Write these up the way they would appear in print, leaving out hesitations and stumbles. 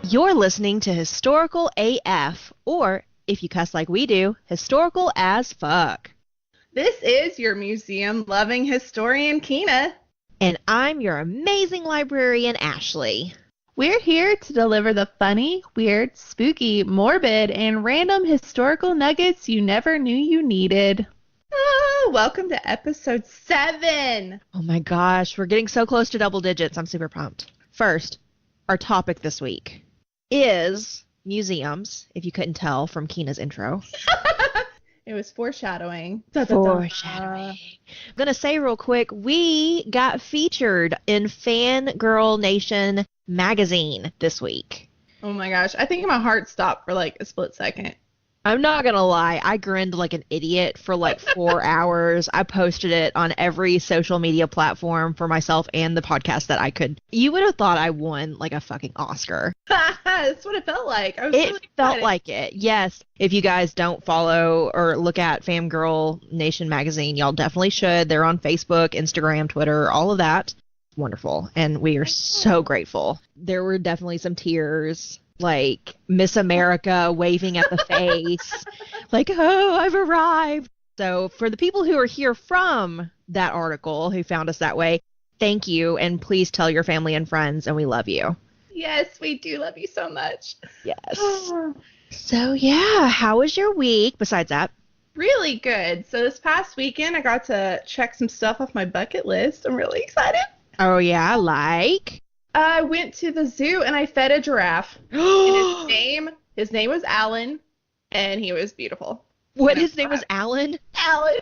You're listening to Historical AF, or, if you cuss like we do, historical as fuck. This is your museum-loving historian, Kyna. And I'm your amazing librarian, Ashley. We're here to deliver the funny, weird, spooky, morbid, and random historical nuggets you never knew you needed. Welcome to episode 7. Oh my gosh, we're getting so close to double digits. I'm super pumped. First, our topic this week is museums, if you couldn't tell from Kyna's intro. It was foreshadowing. Foreshadowing. I'm going to say real quick, we got featured in Fangirl Nation magazine this week. Oh my gosh, I think my heart stopped for like a split second. I'm not going to lie, I grinned like an idiot for like 4 hours. I posted it on every social media platform for myself and the podcast that I could. You would have thought I won like a fucking Oscar. That's what it felt like. I was It really felt excited. like it, yes. If you guys don't follow or look at Fangirl Nation magazine, y'all definitely should. They're on Facebook, Instagram, Twitter, all of that. Wonderful. And we are so grateful. There were definitely some tears. Like Miss America waving at the face, like, oh, I've arrived. So for the people who are here from that article, who found us that way, thank you. And please tell your family and friends, and we love you. Yes, we do love you so much. Yes. So yeah, how was your week besides that? Really good. So this past weekend, I got to check some stuff off my bucket list. I'm really excited. Oh yeah, like? I went to the zoo and I fed a giraffe. And his name was Alan, and he was beautiful. What, his name was Alan? Alan.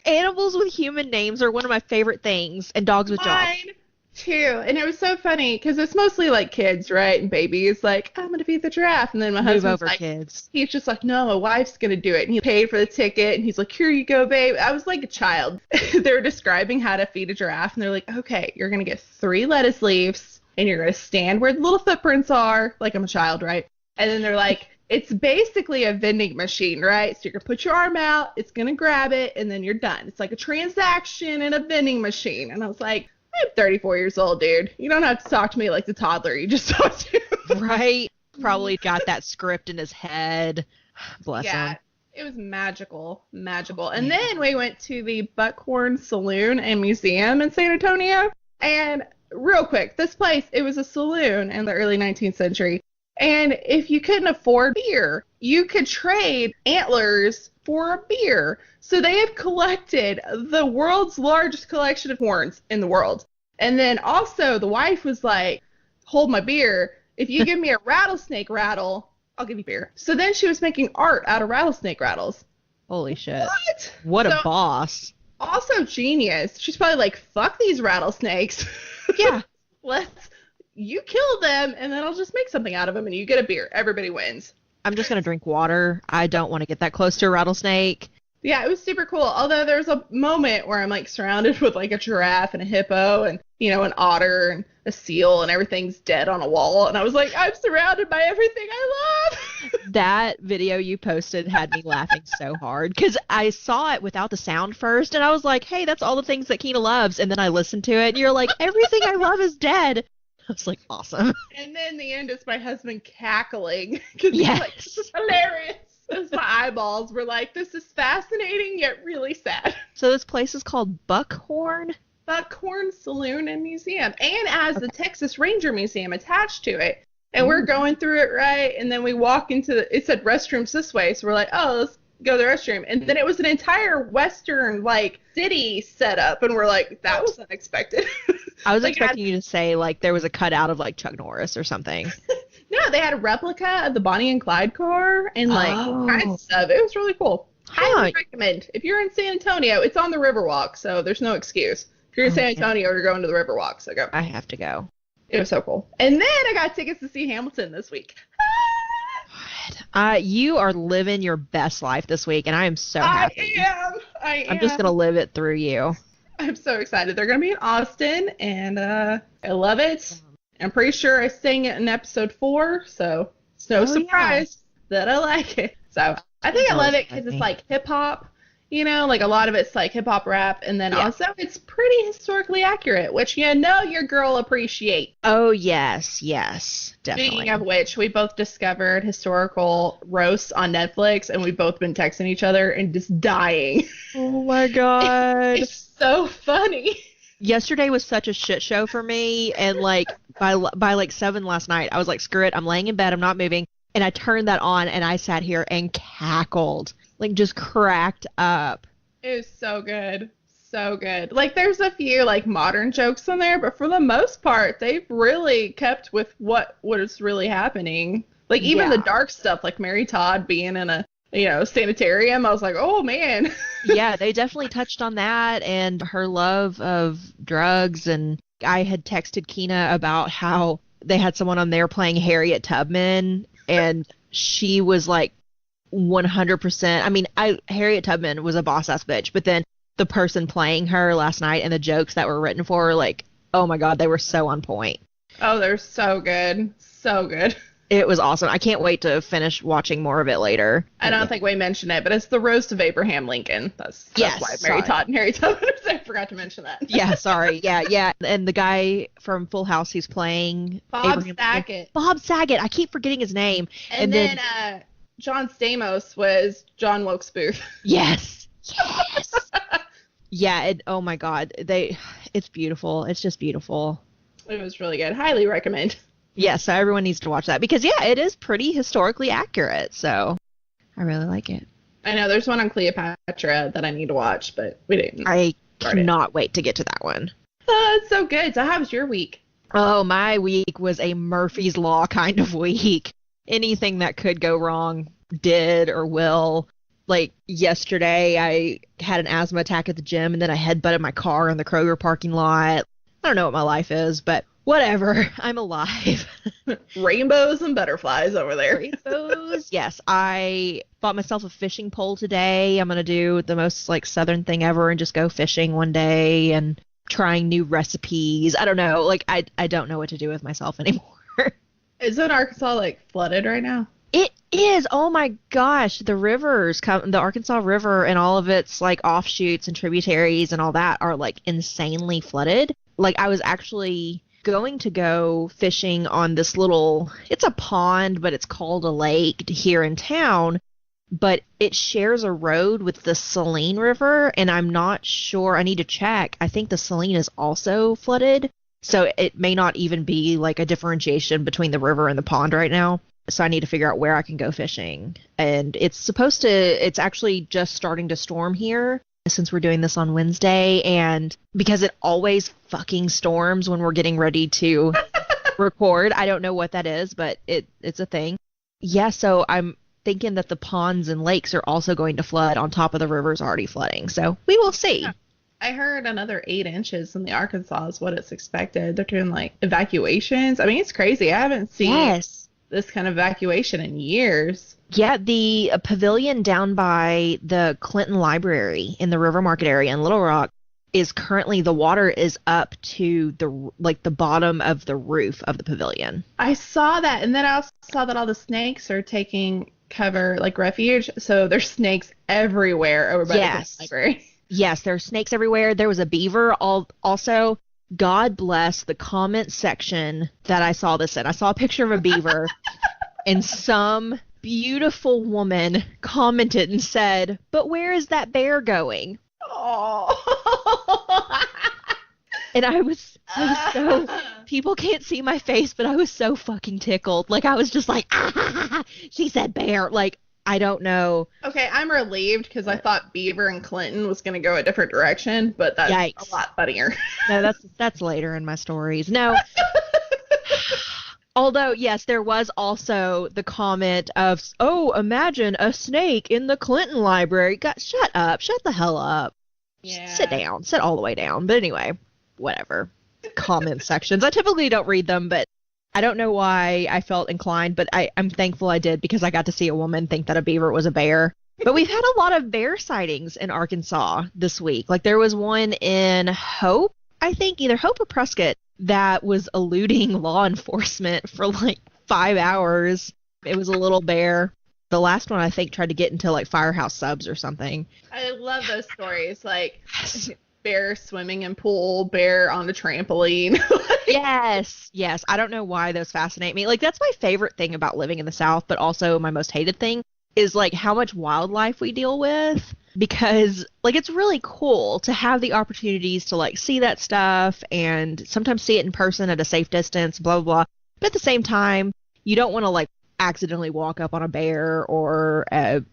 Animals with human names are one of my favorite things, and dogs with jobs. Mine too. And it was so funny because it's mostly like kids, right? And babies, like, I'm going to feed the giraffe. And then my Move husband's over, like, kids. he's just like, no, my wife's going to do it. And he paid for the ticket, and he's like, here you go, babe. I was like a child. They were describing how to feed a giraffe, and they're like, okay, you're going to get 3 lettuce leaves. And you're going to stand where the little footprints are, like I'm a child, right? And then they're like, it's basically a vending machine, right? So you're going to put your arm out, it's going to grab it, and then you're done. It's like a transaction in a vending machine. And I was like, I'm 34 years old, dude. You don't have to talk to me like the toddler you just talked to. Right? Probably got that script in his head. Bless him. It was magical. And then we went to the Buckhorn Saloon and Museum in San Antonio. And real quick, this place, it was a saloon in the early 19th century. And if you couldn't afford beer, you could trade antlers for a beer. So they have collected the world's largest collection of horns in the world. And then also the wife was like, hold my beer. If you give me a rattlesnake rattle, I'll give you beer. So then she was making art out of rattlesnake rattles. Holy shit. What a boss. Also genius. She's probably like, fuck these rattlesnakes. Yeah. You kill them, and then I'll just make something out of them, and you get a beer. Everybody wins. I'm just going to drink water. I don't want to get that close to a rattlesnake. Yeah, it was super cool. Although there was a moment where I'm like surrounded with like a giraffe and a hippo and, you know, an otter and a seal, and everything's dead on a wall. And I was like, I'm surrounded by everything I love. That video you posted had me laughing so hard because I saw it without the sound first, and I was like, hey, that's all the things that Kyna loves. And then I listened to it, and you're like, everything I love is dead. I was like, awesome. And then the end is my husband cackling because Yes. he's like, this is hilarious. As my eyeballs were like, this is fascinating yet really sad. So this place is called Buckhorn? Buckhorn Saloon and Museum, and has the Texas Ranger Museum attached to it. And we're going through it, right? And then we walk into it said restrooms this way, so we're like, oh, let's go to the restroom. And then it was an entire Western, like, city setup, and we're like, that was unexpected. I was expecting you to say, like, there was a cutout of, like, Chuck Norris or something. No, they had a replica of the Bonnie and Clyde car, and, like, all kinds of stuff. It was really cool. Highly recommend. If you're in San Antonio, it's on the Riverwalk, so there's no excuse. If you're in San Antonio, you're going to the Riverwalk, so go. I have to go. It was so cool. And then I got tickets to see Hamilton this week. You are living your best life this week, and I am so happy. I am. I'm just going to live it through you. I'm so excited. They're going to be in Austin, and I love it. I'm pretty sure I sang it in episode 4, so it's no surprise that I like it. So I think I love it because it's like hip-hop, like a lot of it's like hip hop rap, and then also it's pretty historically accurate, which your girl appreciate. Oh, yes, definitely. Speaking of which, we both discovered historical roasts on Netflix, and we've both been texting each other and just dying. Oh my God. It's so funny. Yesterday was such a shit show for me, and like by like 7 last night, I was like, screw it, I'm laying in bed, I'm not moving, and I turned that on, and I sat here and cackled, like just cracked up. It was so good. So good. Like, there's a few like modern jokes in there, but for the most part, they've really kept with what is really happening. Like, even the dark stuff, like Mary Todd being in a sanitarium, I was like, oh man. Yeah, they definitely touched on that and her love of drugs. And I had texted Kyna about how they had someone on there playing Harriet Tubman, and she was like 100%. I mean, Harriet Tubman was a boss ass bitch, but then the person playing her last night and the jokes that were written for her, like, oh my God, they were so on point. Oh, they're so good. So good. It was awesome. I can't wait to finish watching more of it later. I don't think we mentioned it, but it's the roast of Abraham Lincoln. That's why Mary Todd and Harry Tubman. I forgot to mention that. Yeah, sorry. Yeah. And the guy from Full House who's playing Bob Saget. Bob Saget. I keep forgetting his name. And then John Stamos was John Wilkes Booth. Yes. Yeah. Oh my God. It's beautiful. It's just beautiful. It was really good. Highly recommend. Yeah, so everyone needs to watch that because, it is pretty historically accurate. So I really like it. I know there's one on Cleopatra that I need to watch, but we didn't. I cannot wait to get to that one. Oh, it's so good. So how was your week? Oh, my week was a Murphy's Law kind of week. Anything that could go wrong did or will. Like yesterday, I had an asthma attack at the gym, and then I headbutted my car in the Kroger parking lot. I don't know what my life is, but whatever. I'm alive. Rainbows and butterflies over there. Rainbows. Yes. I bought myself a fishing pole today. I'm going to do the most like southern thing ever and just go fishing one day and trying new recipes. I don't know. Like, I don't know what to do with myself anymore. Isn't Arkansas like flooded right now? It is. Oh my gosh. The rivers, the Arkansas River and all of its like offshoots and tributaries and all that are like insanely flooded. Like, I was actually going to go fishing on this it's a pond, but it's called a lake here in town, but it shares a road with the Saline River, and I'm not sure. I need to check. I think the Saline is also flooded, so it may not even be like a differentiation between the river and the pond right now. So I need to figure out where I can go fishing. And it's actually just starting to storm here since we're doing this on Wednesday, and because it always fucking storms when we're getting ready to record. I don't know what that is, but it's a thing. Yeah, so I'm thinking that the ponds and lakes are also going to flood on top of the rivers already flooding. So we will see. Yeah. I heard another 8 inches in the Arkansas is what it's expected. They're doing like evacuations. I mean, it's crazy. I haven't seen this kind of evacuation in years. Yeah, the pavilion down by the Clinton Library in the River Market area in Little Rock is currently, the water is up to the bottom of the roof of the pavilion. I saw that, and then I also saw that all the snakes are taking cover, like refuge, so there's snakes everywhere over by the Clinton Library. Yes, there are snakes everywhere. There was a beaver also. God bless the comment section that I saw this in. I saw a picture of a beaver, and some beautiful woman commented and said, "But where is that bear going?" Oh. And I was so, people can't see my face, but I was so fucking tickled. Like, I was just like, she said bear. Like, I don't know. Okay, I'm relieved because I thought Beaver and Clinton was going to go a different direction, but that's a lot funnier. No, that's later in my stories. No. Although, yes, there was also the comment of, oh, imagine a snake in the Clinton Library. God, shut up. Shut the hell up. Yeah. Sit down. Sit all the way down. But anyway, whatever. Comment sections. I typically don't read them, but I don't know why I felt inclined, but I'm thankful I did because I got to see a woman think that a beaver was a bear. But we've had a lot of bear sightings in Arkansas this week. Like, there was one in Hope, I think, either Hope or Prescott, that was eluding law enforcement for like 5 hours. It was a little bear. The last one, I think, tried to get into like Firehouse Subs or something. I love those stories. Like bear swimming in pool, bear on the trampoline. Yes, yes. I don't know why those fascinate me. Like, that's my favorite thing about living in the South, but also my most hated thing is like how much wildlife we deal with, because like it's really cool to have the opportunities to like see that stuff and sometimes see it in person at a safe distance, blah, blah, blah. But at the same time, you don't want to like accidentally walk up on a bear or a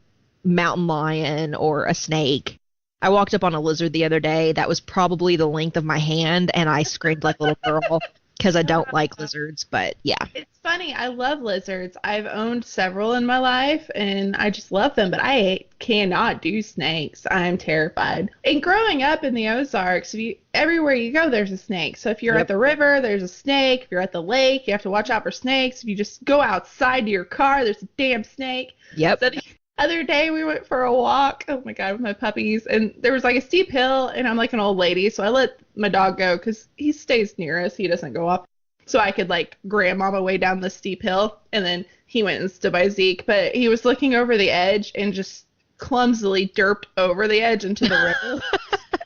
mountain lion or a snake. I walked up on a lizard the other day that was probably the length of my hand, and I screamed like a little girl because I don't like lizards, but yeah. It's funny. I love lizards. I've owned several in my life, and I just love them, but I cannot do snakes. I'm terrified. And growing up in the Ozarks, everywhere you go, there's a snake. So if you're at the river, there's a snake. If you're at the lake, you have to watch out for snakes. If you just go outside to your car, there's a damn snake. Yep. So the other day we went for a walk, oh my God, with my puppies, and there was like a steep hill, and I'm like an old lady, so I let my dog go because he stays near us. He doesn't go off. So I could like grandma my way down the steep hill, and then he went and stood by Zeke, but he was looking over the edge and just clumsily derped over the edge into the river.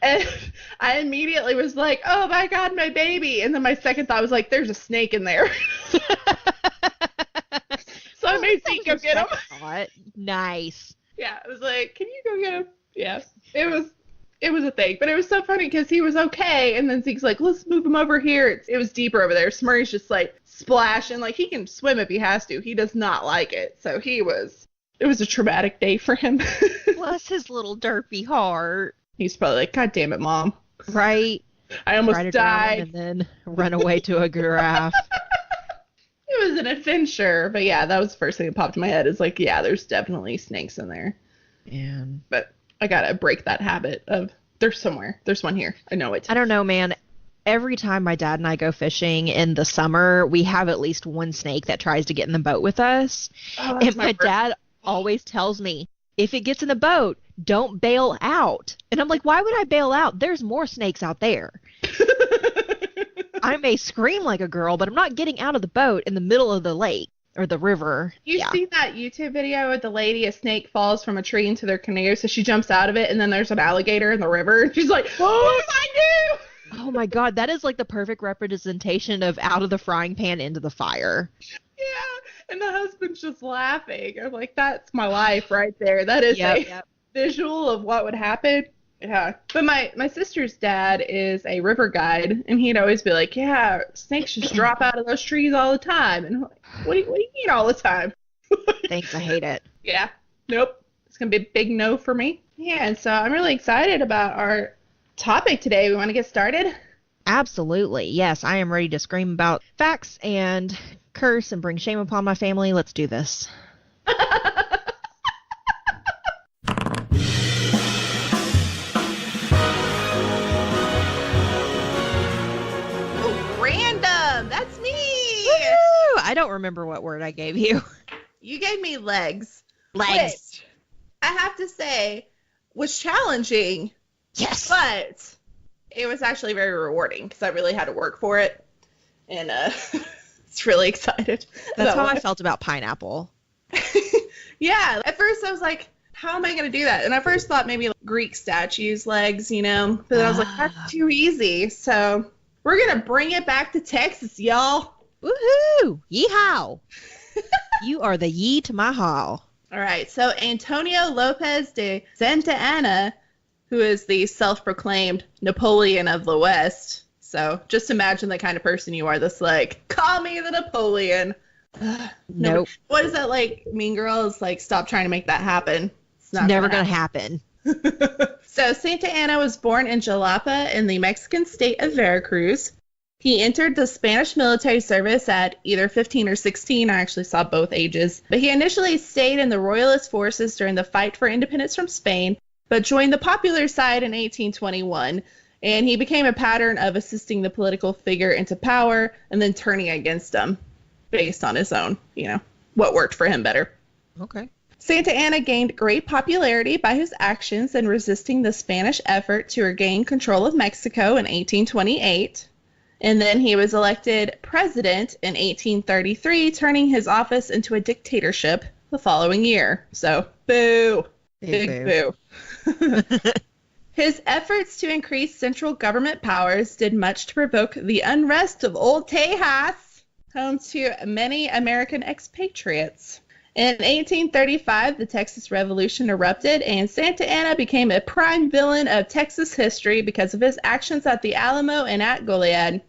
And I immediately was like, oh my God, my baby. And then my second thought was like, there's a snake in there. So I made Zeke go get him. Nice. Yeah, I was like, can you go get him? Yeah, it was a thing. But it was so funny because he was okay. And then Zeke's like, let's move him over here. It was deeper over there. Smurry's just like splashing. Like, he can swim if he has to. He does not like it. So it was a traumatic day for him. Bless his little derpy heart. He's probably like, God damn it, Mom. Right. I almost died. And then run away to a giraffe. It was an adventure. But yeah, that was the first thing that popped in my head is like, yeah, there's definitely snakes in there. And But I gotta break that habit of there's somewhere. There's one here. I know it. I don't know, man. Every time my dad and I go fishing in the summer, we have at least one snake that tries to get in the boat with us. Oh, and my dad always tells me, if it gets in the boat, don't bail out. And I'm like, why would I bail out? There's more snakes out there. I may scream like a girl, but I'm not getting out of the boat in the middle of the lake or the river. You've seen that YouTube video with the lady, a snake falls from a tree into their canoe, so she jumps out of it, and then there's an alligator in the river, and she's like, what did I do? Oh my God, that is like the perfect representation of out of the frying pan into the fire. Yeah, and the husband's just laughing. I'm like, that's my life right there. That is a visual of what would happen. Yeah, but my sister's dad is a river guide, and he'd always be like, yeah, snakes just drop out of those trees all the time. And I'm like, what do you mean all the time? Thanks, I hate it. Yeah, nope. It's going to be a big no for me. Yeah, and so I'm really excited about our topic today. We want to get started? Absolutely. Yes, I am ready to scream about facts and curse and bring shame upon my family. Let's do this. Random. That's me. Woo! I don't remember what word I gave you. You gave me legs. Legs. Which, I have to say, was challenging. Yes. But it was actually very rewarding because I really had to work for it. And it's really excited. That's how I felt about pineapple. Yeah. At first I was like, how am I going to do that? And I first thought maybe like Greek statues legs, you know. But then I was like, that's too easy. So we're going to bring it back to Texas, y'all. Woohoo! Yeehaw! You are the yee to my haw. All right. So Antonio Lopez de Santa Anna, who is the self-proclaimed Napoleon of the West. So just imagine the kind of person you are that's like, call me the Napoleon. Nope. What is that like? Mean Girls, like, stop trying to make that happen. It's never going to happen. So Santa Anna was born in Jalapa in the Mexican state of Veracruz. He entered the Spanish military service at either 15 or 16. I actually saw both ages. But he initially stayed in the Royalist forces during the fight for independence from Spain, but joined the popular side in 1821. And he became a pattern of assisting the political figure into power and then turning against him based on his own, you know, what worked for him better. Okay. Santa Anna gained great popularity by his actions in resisting the Spanish effort to regain control of Mexico in 1828. And then he was elected president in 1833, turning his office into a dictatorship the following year. So, boo. Big boo. His efforts to increase central government powers did much to provoke the unrest of Old Tejas, home to many American expatriates. In 1835, the Texas Revolution erupted, and Santa Anna became a prime villain of Texas history because of his actions at the Alamo and at Goliad.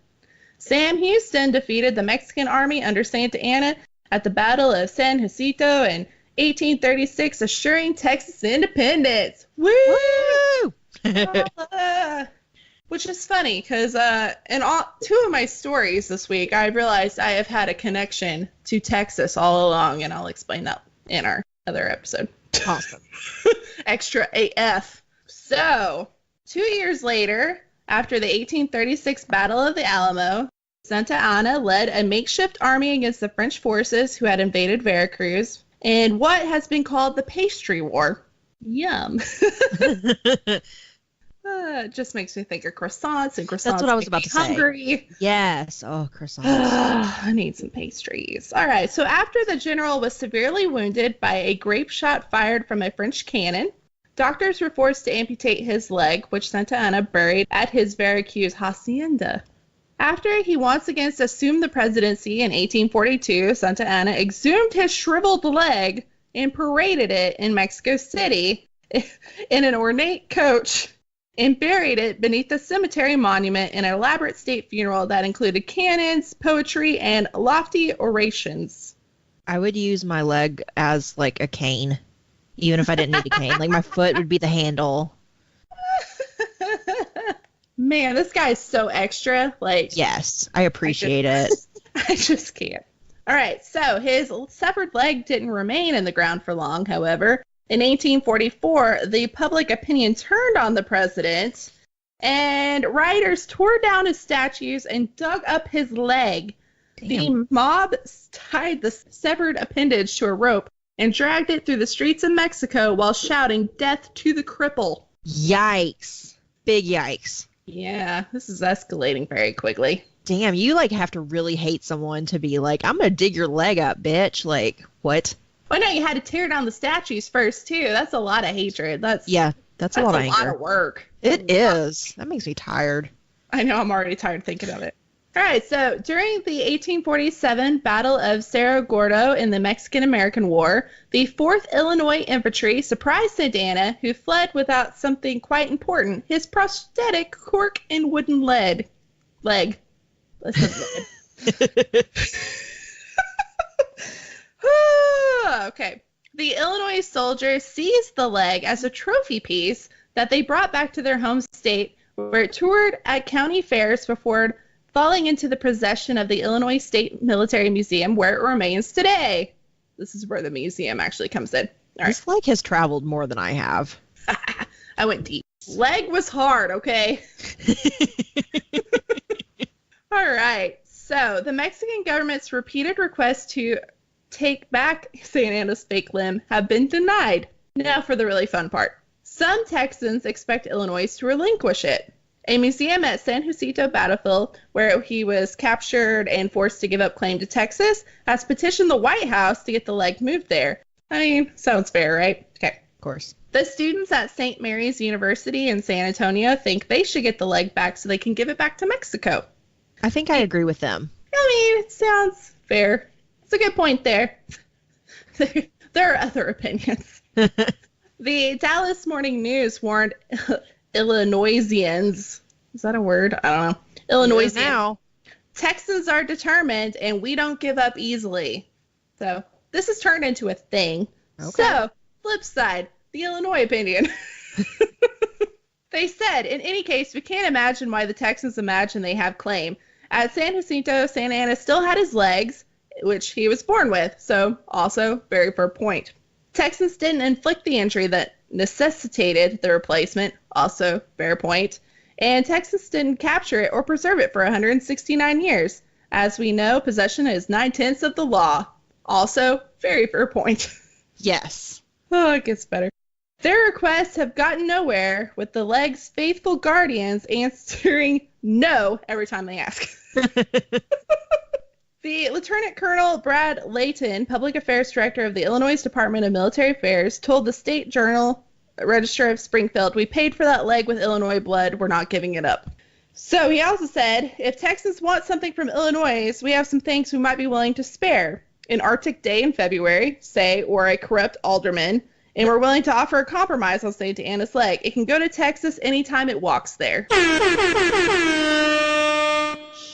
Sam Houston defeated the Mexican army under Santa Anna at the Battle of San Jacinto in 1836, assuring Texas independence. Woo! Which is funny because in two of my stories this week, I realized I have had a connection to Texas all along, and I'll explain that in our other episode. Awesome. Extra AF. So, 2 years later, after the 1836 Battle of the Alamo, Santa Anna led a makeshift army against the French forces who had invaded Veracruz in what has been called the Pastry War. Yum. It just makes me think of croissants, and croissants. That's what I was about to say. Hungry. Yes. Oh, croissants. I need some pastries. All right. So after the general was severely wounded by a grape shot fired from a French cannon, doctors were forced to amputate his leg, which Santa Anna buried at his Veracruz hacienda. After he once again assumed the presidency in 1842, Santa Anna exhumed his shriveled leg and paraded it in Mexico City in an ornate coach and buried it beneath the cemetery monument in an elaborate state funeral that included cannons, poetry, and lofty orations. I would use my leg as like a cane, even if I didn't need a cane. Like my foot would be the handle. Man, this guy's so extra. Like, yes, I appreciate it. I just can't. All right, so his severed leg didn't remain in the ground for long, however. In 1844, the public opinion turned on the president, and rioters tore down his statues and dug up his leg. Damn. The mob tied the severed appendage to a rope and dragged it through the streets of Mexico while shouting, "Death to the cripple." Yikes. Big yikes. Yeah, this is escalating very quickly. Damn, you like have to really hate someone to be like, I'm gonna dig your leg up, bitch. Like, what? Oh no, you had to tear down the statues first too. That's a lot of hatred. That's a lot of anger. That's a lot of work. It is. That makes me tired. I know, I'm already tired thinking of it. All right, so during the 1847 Battle of Cerro Gordo in the Mexican-American War, the 4th Illinois Infantry surprised Santa Anna, who fled without something quite important, his prosthetic cork and wooden leg. Okay. The Illinois soldiers seized the leg as a trophy piece that they brought back to their home state, where it toured at county fairs before falling into the possession of the Illinois State Military Museum, where it remains today. This is where the museum actually comes in. All right. This leg has traveled more than I have. I went deep. Leg was hard, okay? All right. So the Mexican government's repeated requests to take back Santa Anna's fake limb have been denied. Now for the really fun part. Some Texans expect Illinois to relinquish it. A museum at San Jacinto battlefield, where he was captured and forced to give up claim to Texas, has petitioned the White House to get the leg moved there. I mean, sounds fair, right? Okay. Of course. The students at St. Mary's University in San Antonio think they should get the leg back so they can give it back to Mexico. I think I agree with them. I mean, it sounds fair. It's a good point there. There are other opinions. The Dallas Morning News warned Illinoisians. Is that a word? I don't know. Illinoisians. Now. Texans are determined, and we don't give up easily. So this has turned into a thing. Okay. So, flip side, the Illinois opinion. They said, in any case, we can't imagine why the Texans imagine they have claim. At San Jacinto, Santa Anna still had his legs, which he was born with, so also very fair point. Texans didn't inflict the injury that necessitated the replacement, also fair point. And Texans didn't capture it or preserve it for 169 years. As we know, possession is 9/10 of the law. Also, very fair point. Yes. Oh, it gets better. Their requests have gotten nowhere, with the leg's faithful guardians answering no every time they ask. The Lieutenant Colonel Brad Layton, Public Affairs Director of the Illinois Department of Military Affairs, told the State Journal Register of Springfield, "We paid for that leg with Illinois blood. We're not giving it up." So he also said, "If Texans want something from Illinois, we have some things we might be willing to spare. An Arctic day in February, say, or a corrupt alderman, and we're willing to offer a compromise on St. Anna's leg. It can go to Texas anytime it walks there."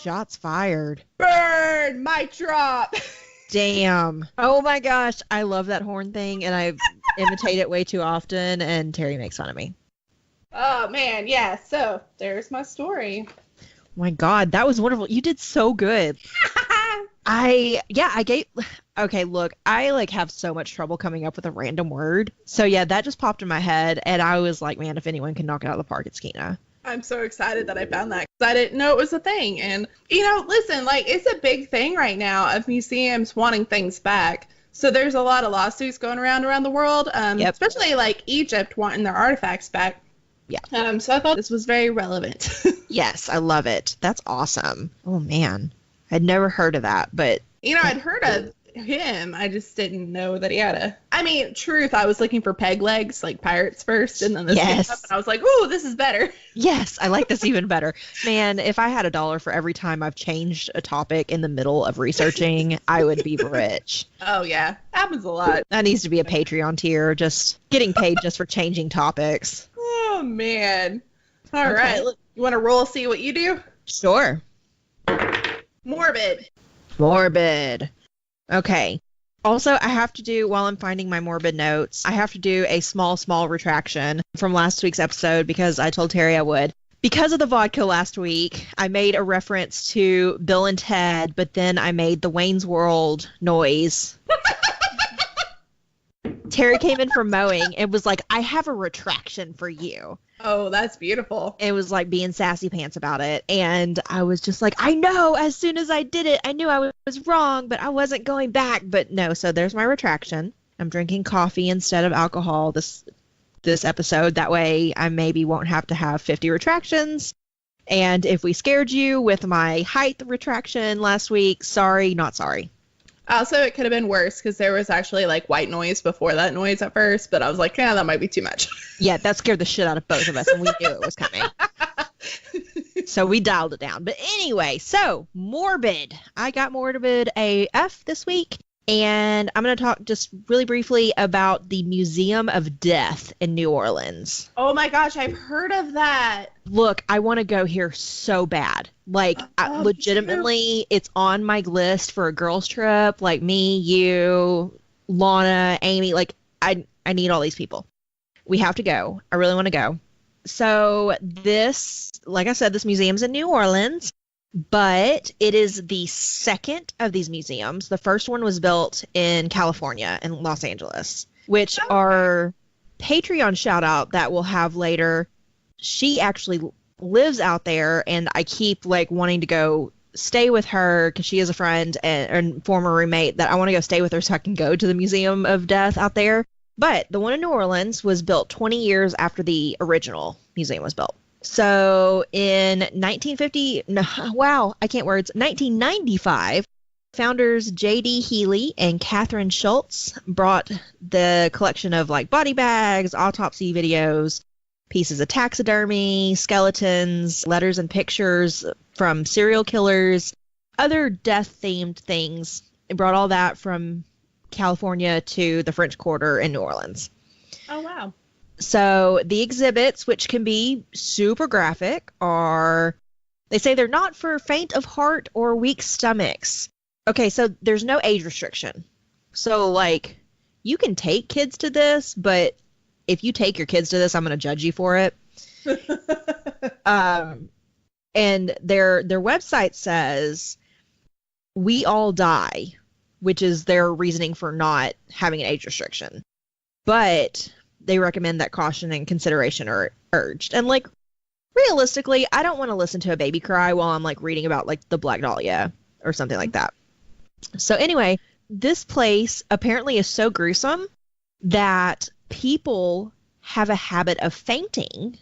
Shots fired. Burn! Mic drop! Damn. Oh my gosh. I love that horn thing, and I imitate it way too often, and Terry makes fun of me. Oh, man. Yeah, so there's my story. Oh my God. That was wonderful. You did so good. Okay, look, I have so much trouble coming up with a random word. So yeah, that just popped in my head, and I was like, man, if anyone can knock it out of the park, it's Kyna. I'm so excited that I found that, because I didn't know it was a thing. And, listen, it's a big thing right now of museums wanting things back. So there's a lot of lawsuits going around the world, especially Egypt wanting their artifacts back. Yeah. So I thought this was very relevant. Yes, I love it. That's awesome. Oh, man. I'd never heard of that, but... I'd heard of him. I just didn't know that he had truth, I was looking for peg legs, like pirates first, and then this came up, and I was like, ooh, this is better. Yes, I like this even better. Man, if I had $1 for every time I've changed a topic in the middle of researching, I would be rich. Oh, yeah. Happens a lot. That needs to be a Patreon tier, just getting paid just for changing topics. Oh, man. All right. Look, you want to roll, see what you do? Sure. Morbid. Okay. Also, I have to do, while I'm finding my morbid notes, I have to do a small retraction from last week's episode because I told Terry I would. Because of the vodka last week, I made a reference to Bill and Ted, but then I made the Wayne's World noise. Terry came in from mowing and was like, I have a retraction for you. Oh, that's beautiful. It was like being sassy pants about it. And I was just like, I know, as soon as I did it, I knew I was wrong, but I wasn't going back. But no, so there's my retraction. I'm drinking coffee instead of alcohol this episode. That way I maybe won't have to have 50 retractions. And if we scared you with my height retraction last week, sorry, not sorry. Also, it could have been worse because there was actually white noise before that noise at first, but I was like, yeah, that might be too much. Yeah, that scared the shit out of both of us, and we knew it was coming. So we dialed it down. But anyway, so morbid. I got morbid AF this week, and I'm going to talk just really briefly about the Museum of Death in New Orleans. Oh my gosh, I've heard of that. Look, I want to go here so bad. Legitimately, it's on my list for a girls' trip. Me, you, Lana, Amy. I need all these people. We have to go. I really want to go. So this, like I said, this museum's in New Orleans, but it is the second of these museums. The first one was built in California, in Los Angeles, which our Patreon shout out that we'll have later. She actually lives out there, and I keep wanting to go stay with her because she is a friend and former roommate that I want to go stay with her so I can go to the Museum of Death out there. But the one in New Orleans was built 20 years after the original museum was built. So in 1995, founders J.D. Healy and Catherine Schultz brought the collection of body bags, autopsy videos, pieces of taxidermy, skeletons, letters and pictures from serial killers, other death-themed things. It brought all that from California to the French Quarter in New Orleans. Oh, wow. So the exhibits, which can be super graphic, they say they're not for faint of heart or weak stomachs. Okay, so there's no age restriction. So, you can take kids to this, but if you take your kids to this, I'm going to judge you for it. And their website says, we all die, which is their reasoning for not having an age restriction. But they recommend that caution and consideration are urged. And realistically, I don't want to listen to a baby cry while I'm reading about the Black Dahlia or something like that. So anyway, this place apparently is so gruesome that people have a habit of fainting.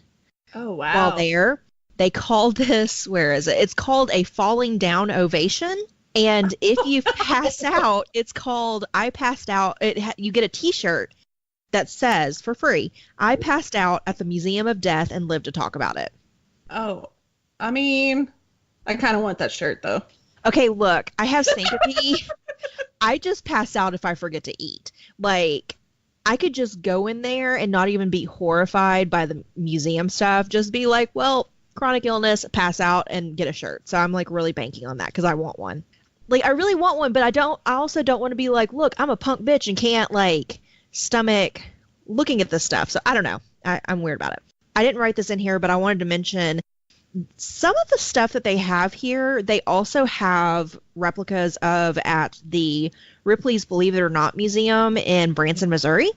Oh, wow. While there. They call this, where is it? It's called a falling down ovation. And if you pass out, it's called I Passed Out. You get a t-shirt that says, for free, I passed out at the Museum of Death and lived to talk about it. Oh, I mean, I kind of want that shirt, though. Okay, look, I have syncope. I just pass out if I forget to eat. Like, I could just go in there and not even be horrified by the museum stuff. Just be like, well, chronic illness, pass out, and get a shirt. So I'm, like, really banking on that because I want one. Like, I really want one, but I also don't want to be like, look, I'm a punk bitch and can't, like, stomach looking at this stuff. So I don't know. I'm weird about it. I didn't write this in here, but I wanted to mention some of the stuff that they have here, they also have replicas of at the Ripley's Believe It or Not Museum in Branson, Missouri.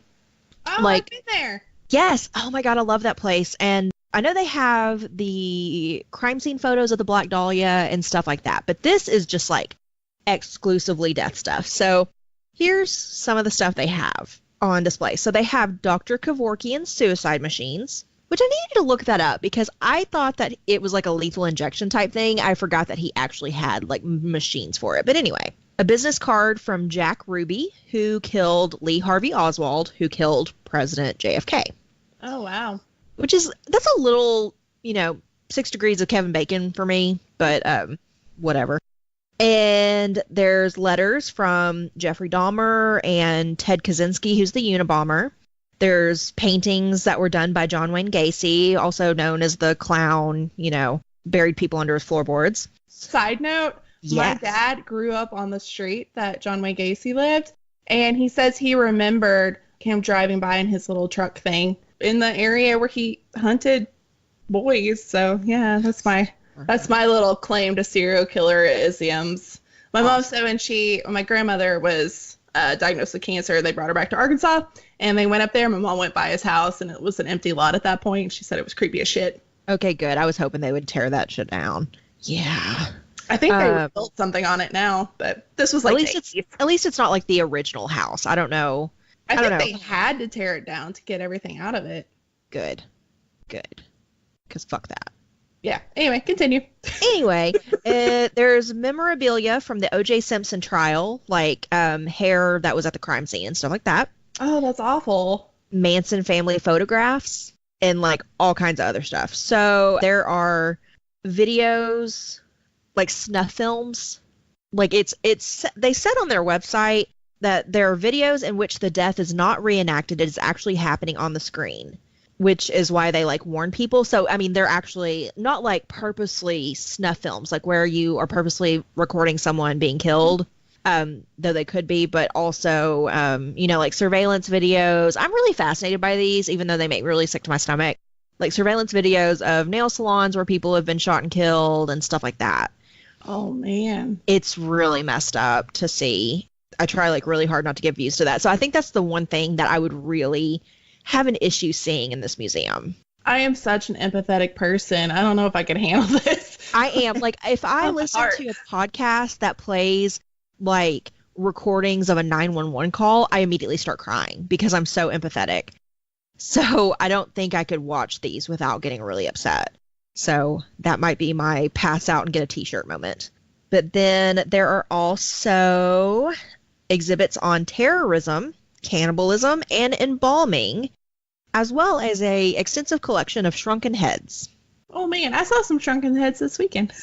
Oh, like, I've been there. Yes. Oh my God, I love that place. And I know they have the crime scene photos of the Black Dahlia and stuff like that, but this is just like exclusively death stuff. So here's some of the stuff they have on display. So they have Dr. Kevorkian's suicide machines, which I needed to look that up because I thought that it was like a lethal injection type thing. I forgot that he actually had like machines for it. But anyway, a business card from Jack Ruby, who killed Lee Harvey Oswald, who killed President JFK. Oh, wow. That's a little, 6 degrees of Kevin Bacon for me, but whatever. And there's letters from Jeffrey Dahmer and Ted Kaczynski, who's the Unabomber. There's paintings that were done by John Wayne Gacy, also known as the clown, buried people under his floorboards. Side note, yes. My dad grew up on the street that John Wayne Gacy lived, and he says he remembered him driving by in his little truck thing in the area where he hunted boys. So, yeah, that's my little claim to serial killer isms. My mom said when my grandmother was diagnosed with cancer, they brought her back to Arkansas, and they went up there. My mom went by his house, and it was an empty lot at that point. She said it was creepy as shit. Okay, good. I was hoping they would tear that shit down. Yeah. I think they built something on it now, but this was like at least it's not like the original house. I don't know. I think they had to tear it down to get everything out of it. Good. Because fuck that. Yeah. Anyway, continue. Anyway, there's memorabilia from the O.J. Simpson trial, like hair that was at the crime scene and stuff like that. Oh, that's awful. Manson family photographs and like all kinds of other stuff. So there are videos, like snuff films. Like they said on their website that there are videos in which the death is not reenacted. It is actually happening on the screen, which is why they like warn people. So, I mean, they're actually not like purposely snuff films, like where you are purposely recording someone being killed, though they could be, but also, like surveillance videos. I'm really fascinated by these, even though they make me really sick to my stomach. Like surveillance videos of nail salons where people have been shot and killed and stuff like that. Oh, man. It's really messed up to see. I try like really hard not to get views to that. So I think that's the one thing that I would really have an issue seeing in this museum. I am such an empathetic person. I don't know if I can handle this. I am. Like, if I listen to a podcast that plays, like, recordings of a 911 call, I immediately start crying because I'm so empathetic. So I don't think I could watch these without getting really upset. So that might be my pass out and get a t-shirt moment. But then there are also exhibits on terrorism, cannibalism, and embalming, as well as a extensive collection of shrunken heads. Oh man, I saw some shrunken heads this weekend.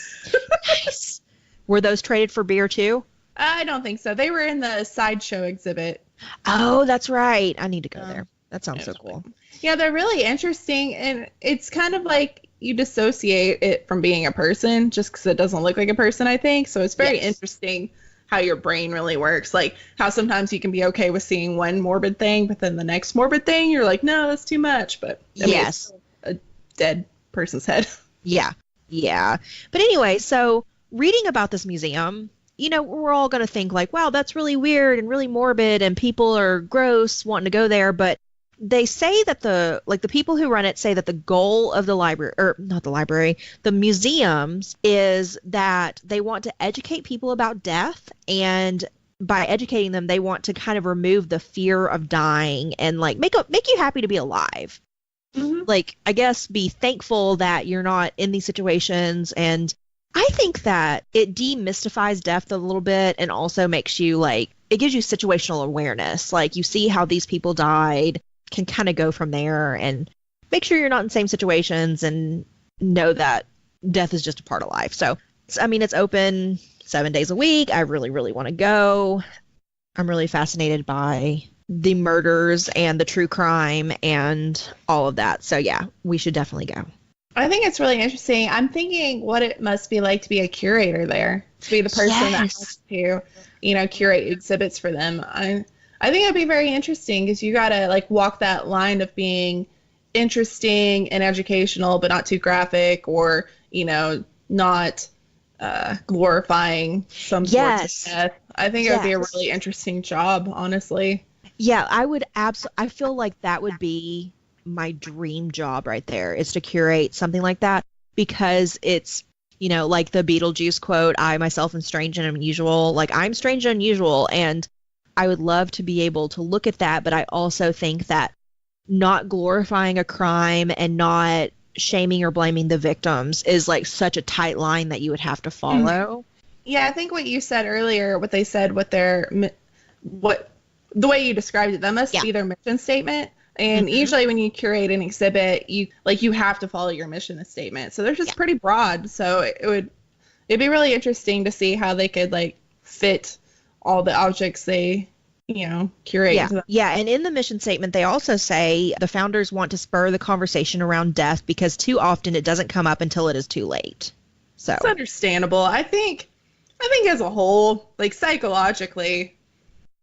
Nice. Were those traded for beer too? I don't think so. They were in the sideshow exhibit. Oh, that's right. I need to go there. That sounds so cool. Yeah, they're really interesting, and it's kind of like you dissociate it from being a person just because it doesn't look like a person, I think. So it's very interesting how your brain really works. Like how sometimes you can be okay with seeing one morbid thing, but then the next morbid thing, you're like, no, that's too much. But I mean, it's a dead person's head. Yeah. But anyway, so reading about this museum, we're all going to think like, wow, that's really weird and really morbid and people are gross wanting to go there. But they say that the people who run it say that the goal of the the museums is that they want to educate people about death, and by educating them, they want to kind of remove the fear of dying and like make you happy to be alive. Mm-hmm. Like, I guess be thankful that you're not in these situations and I think that it demystifies death a little bit and also makes you like, it gives you situational awareness. Like you see how these people died, can kind of go from there and make sure you're not in the same situations and know that death is just a part of life. So, I mean, it's open 7 days a week. I really, really want to go. I'm really fascinated by the murders and the true crime and all of that. So yeah, we should definitely go. I think it's really interesting. I'm thinking what it must be like to be a curator there, to be the person that has to, curate exhibits for them. I think it'd be very interesting because you got to like walk that line of being interesting and educational, but not too graphic or, not glorifying some sorts of death. I think it would be a really interesting job, honestly. Yeah, I would I feel like that would be my dream job right there, is to curate something like that, because it's, like the Beetlejuice quote, I myself am strange and unusual. Like, I'm strange and unusual, and I would love to be able to look at that, but I also think that not glorifying a crime and not shaming or blaming the victims is like such a tight line that you would have to follow. Yeah, I think what you said earlier, what they said with the way you described it, that must be their mission statement. And usually when you curate an exhibit, you have to follow your mission statement. So they're just pretty broad. So it'd be really interesting to see how they could like fit all the objects they, curate. Yeah. And in the mission statement, they also say the founders want to spur the conversation around death because too often it doesn't come up until it is too late. So it's understandable. I think as a whole, like psychologically,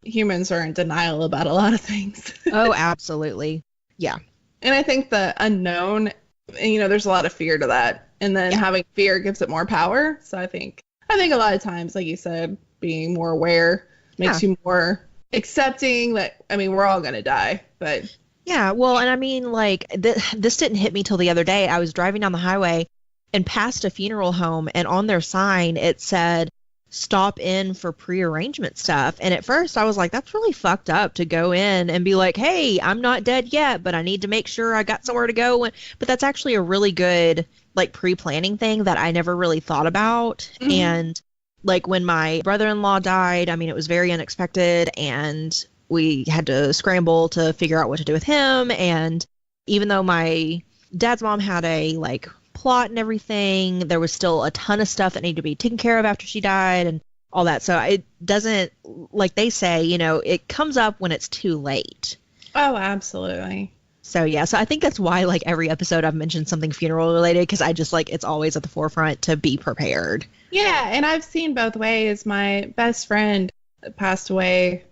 humans are in denial about a lot of things. Oh, absolutely. Yeah. And I think the unknown, there's a lot of fear to that. And then having fear gives it more power. So I think a lot of times, like you said, being more aware makes you more accepting that, we're all going to die. But yeah, well, and I mean, like, this didn't hit me till the other day. I was driving down the highway and passed a funeral home, and on their sign, it said, stop in for prearrangement stuff. And at first I was like, that's really fucked up to go in and be like, hey, I'm not dead yet, but I need to make sure I got somewhere to go. But that's actually a really good like pre-planning thing that I never really thought about. And like when my brother-in-law died, it was very unexpected and we had to scramble to figure out what to do with him. And even though my dad's mom had a like plot and everything, there was still a ton of stuff that needed to be taken care of after she died and all that. So it doesn't, like they say, it comes up when it's too late. Oh, absolutely. So yeah, so I think that's why like every episode I've mentioned something funeral related, because I just like, it's always at the forefront to be prepared. Yeah, and I've seen both ways. My best friend passed away.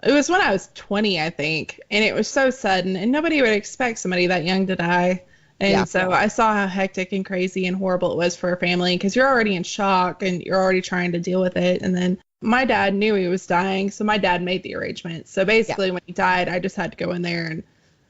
It was when I was 20, I think, and it was so sudden, and nobody would expect somebody that young to die. And so I saw how hectic and crazy and horrible it was for her family, because you're already in shock and you're already trying to deal with it. And then my dad knew he was dying, so my dad made the arrangement. So basically when he died, I just had to go in there and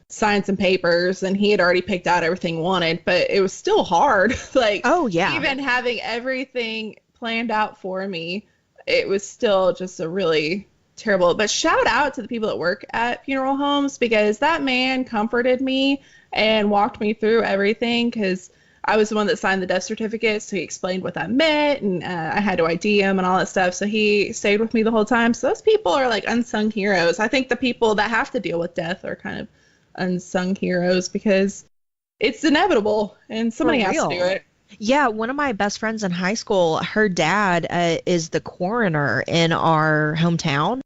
sign some papers, and he had already picked out everything he wanted, but it was still hard. Like, even having everything planned out for me, it was still just a really terrible. But shout out to the people that work at funeral homes, because that man comforted me and walked me through everything, because I was the one that signed the death certificate, so he explained what that meant, and I had to ID him and all that stuff, so he stayed with me the whole time. So those people are like unsung heroes. I think the people that have to deal with death are kind of unsung heroes, because it's inevitable and somebody has to do it. Yeah, one of my best friends in high school, her dad is the coroner in our hometown,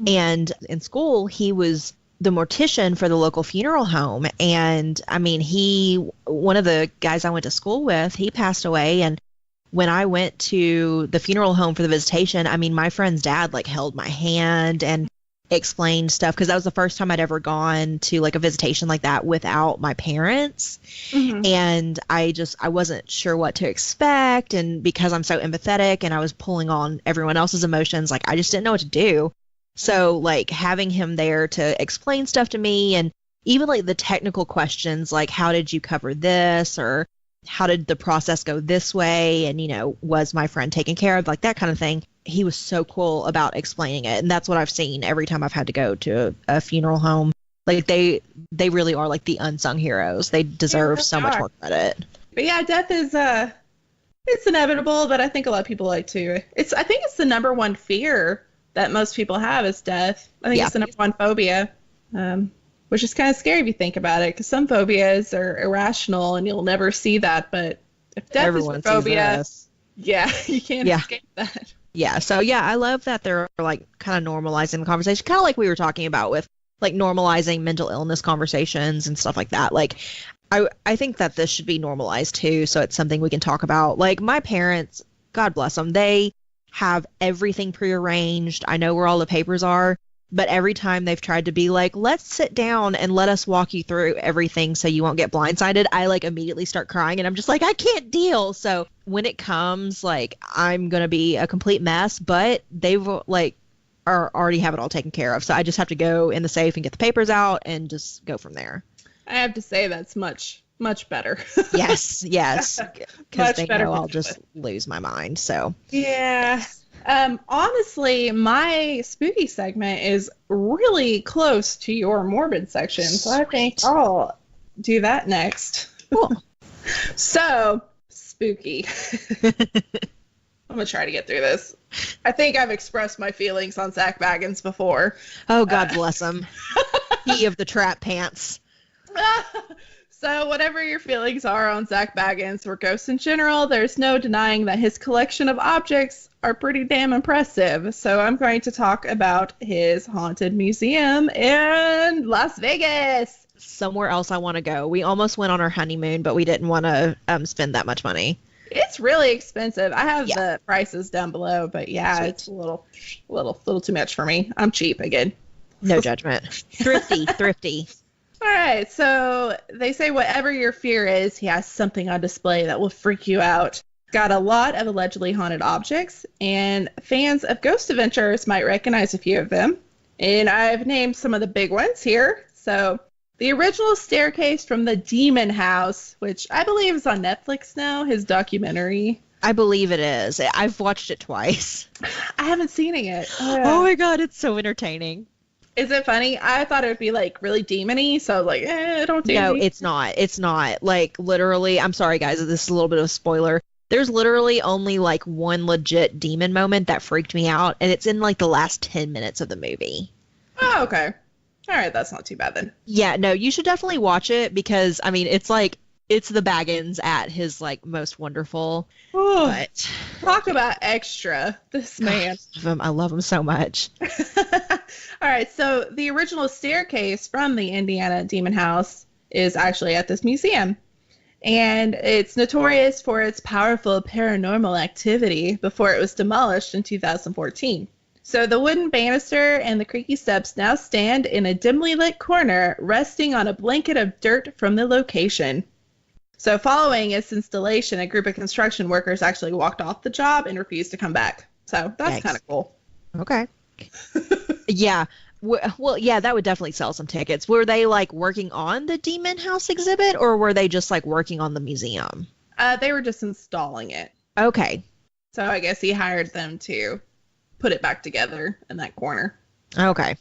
and in school he was the mortician for the local funeral home. And one of the guys I went to school with, he passed away. And when I went to the funeral home for the visitation, my friend's dad like held my hand and explained stuff, because that was the first time I'd ever gone to like a visitation like that without my parents. And I wasn't sure what to expect. And because I'm so empathetic and I was pulling on everyone else's emotions, like I just didn't know what to do. So like having him there to explain stuff to me, and even like the technical questions, like how did you cover this, or how did the process go this way, and was my friend taken care of, like that kind of thing. He was so cool about explaining it, and that's what I've seen every time I've had to go to a funeral home. Like they really are like the unsung heroes. They deserve so much more credit. But yeah, death is It's inevitable, but I think a lot of people like to. I think it's the number one fear that most people have is death. I think it's the number one phobia, which is kind of scary if you think about it, because some phobias are irrational and you'll never see that. But if death is a phobia, you can't escape that. Yeah, so I love that they're like kind of normalizing the conversation, kind of like we were talking about with like normalizing mental illness conversations and stuff like that. Like, I think that this should be normalized too, so it's something we can talk about. Like, my parents, God bless them, they have everything prearranged. I know where all the papers are, but every time they've tried to be like, let's sit down and let us walk you through everything so you won't get blindsided, I like immediately start crying and I'm just like, I can't deal. So when it comes, like, I'm going to be a complete mess, but they've like already have it all taken care of. So I just have to go in the safe and get the papers out and just go from there. I have to say that's much better. Yes, because they know I'll just lose my mind. So yeah. Honestly, my spooky segment is really close to your morbid section, so I think I'll do that next. Cool. So, spooky. I'm going to try to get through this. I think I've expressed my feelings on Zach Baggins before. Oh, God bless him. He of the trap pants. So whatever your feelings are on Zach Baggins or ghosts in general, there's no denying that his collection of objects are pretty damn impressive. So I'm going to talk about his haunted museum in Las Vegas. Somewhere else I want to go. We almost went on our honeymoon, but we didn't want to spend that much money. It's really expensive. I have the prices down below, but Sweet. It's a little too much for me. I'm cheap again. No judgment. Thrifty. All right, so they say whatever your fear is, he has something on display that will freak you out. Got a lot of allegedly haunted objects, and fans of Ghost Adventures might recognize a few of them. And I've named some of the big ones here. So the original staircase from the Demon House, which I believe is on Netflix now, his documentary. I believe it is. I've watched it twice. I haven't seen it yet. Oh my God, it's so entertaining. Is it funny? I thought it would be like really demony, so I was like, don't do No, it's not. It's not. Like, literally, I'm sorry guys, this is a little bit of a spoiler. There's literally only like one legit demon moment that freaked me out, and it's in like the last 10 minutes of the movie. Oh, okay. All right, that's not too bad then. Yeah, no, you should definitely watch it because, I mean, it's like, it's the Baggins at his like most wonderful. Ooh, but talk about extra, this man. I love him so much. All right, so the original staircase from the Indiana Demon House is actually at this museum. And it's notorious for its powerful paranormal activity before it was demolished in 2014. So the wooden banister and the creaky steps now stand in a dimly lit corner, resting on a blanket of dirt from the location. So following its installation, a group of construction workers actually walked off the job and refused to come back. So that's kind of cool. Okay. Yeah. Well, yeah, that would definitely sell some tickets. Were they like working on the Demon House exhibit, or were they just like working on the museum? They were just installing it. Okay. So I guess he hired them to put it back together in that corner. Okay.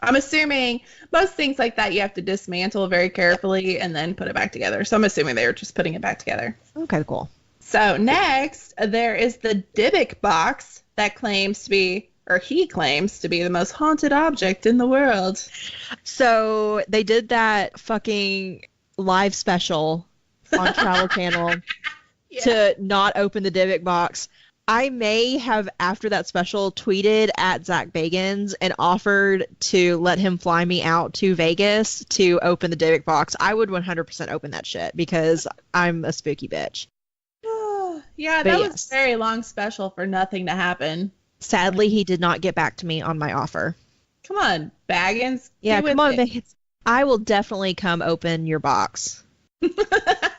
I'm assuming most things like that you have to dismantle very carefully and then put it back together. So I'm assuming they were just putting it back together. Okay, cool. So next, there is the Dybbuk box that claims to be, or he claims to be, the most haunted object in the world. So they did that fucking live special on Travel Channel to not open the Dybbuk box. I may have, after that special, tweeted at Zach Baggins and offered to let him fly me out to Vegas to open the Dybbuk box. I would 100% open that shit because I'm a spooky bitch. Yeah, that was a very long special for nothing to happen. Sadly, he did not get back to me on my offer. Come on, Baggins. Yeah, come on, Baggins. I will definitely come open your box. But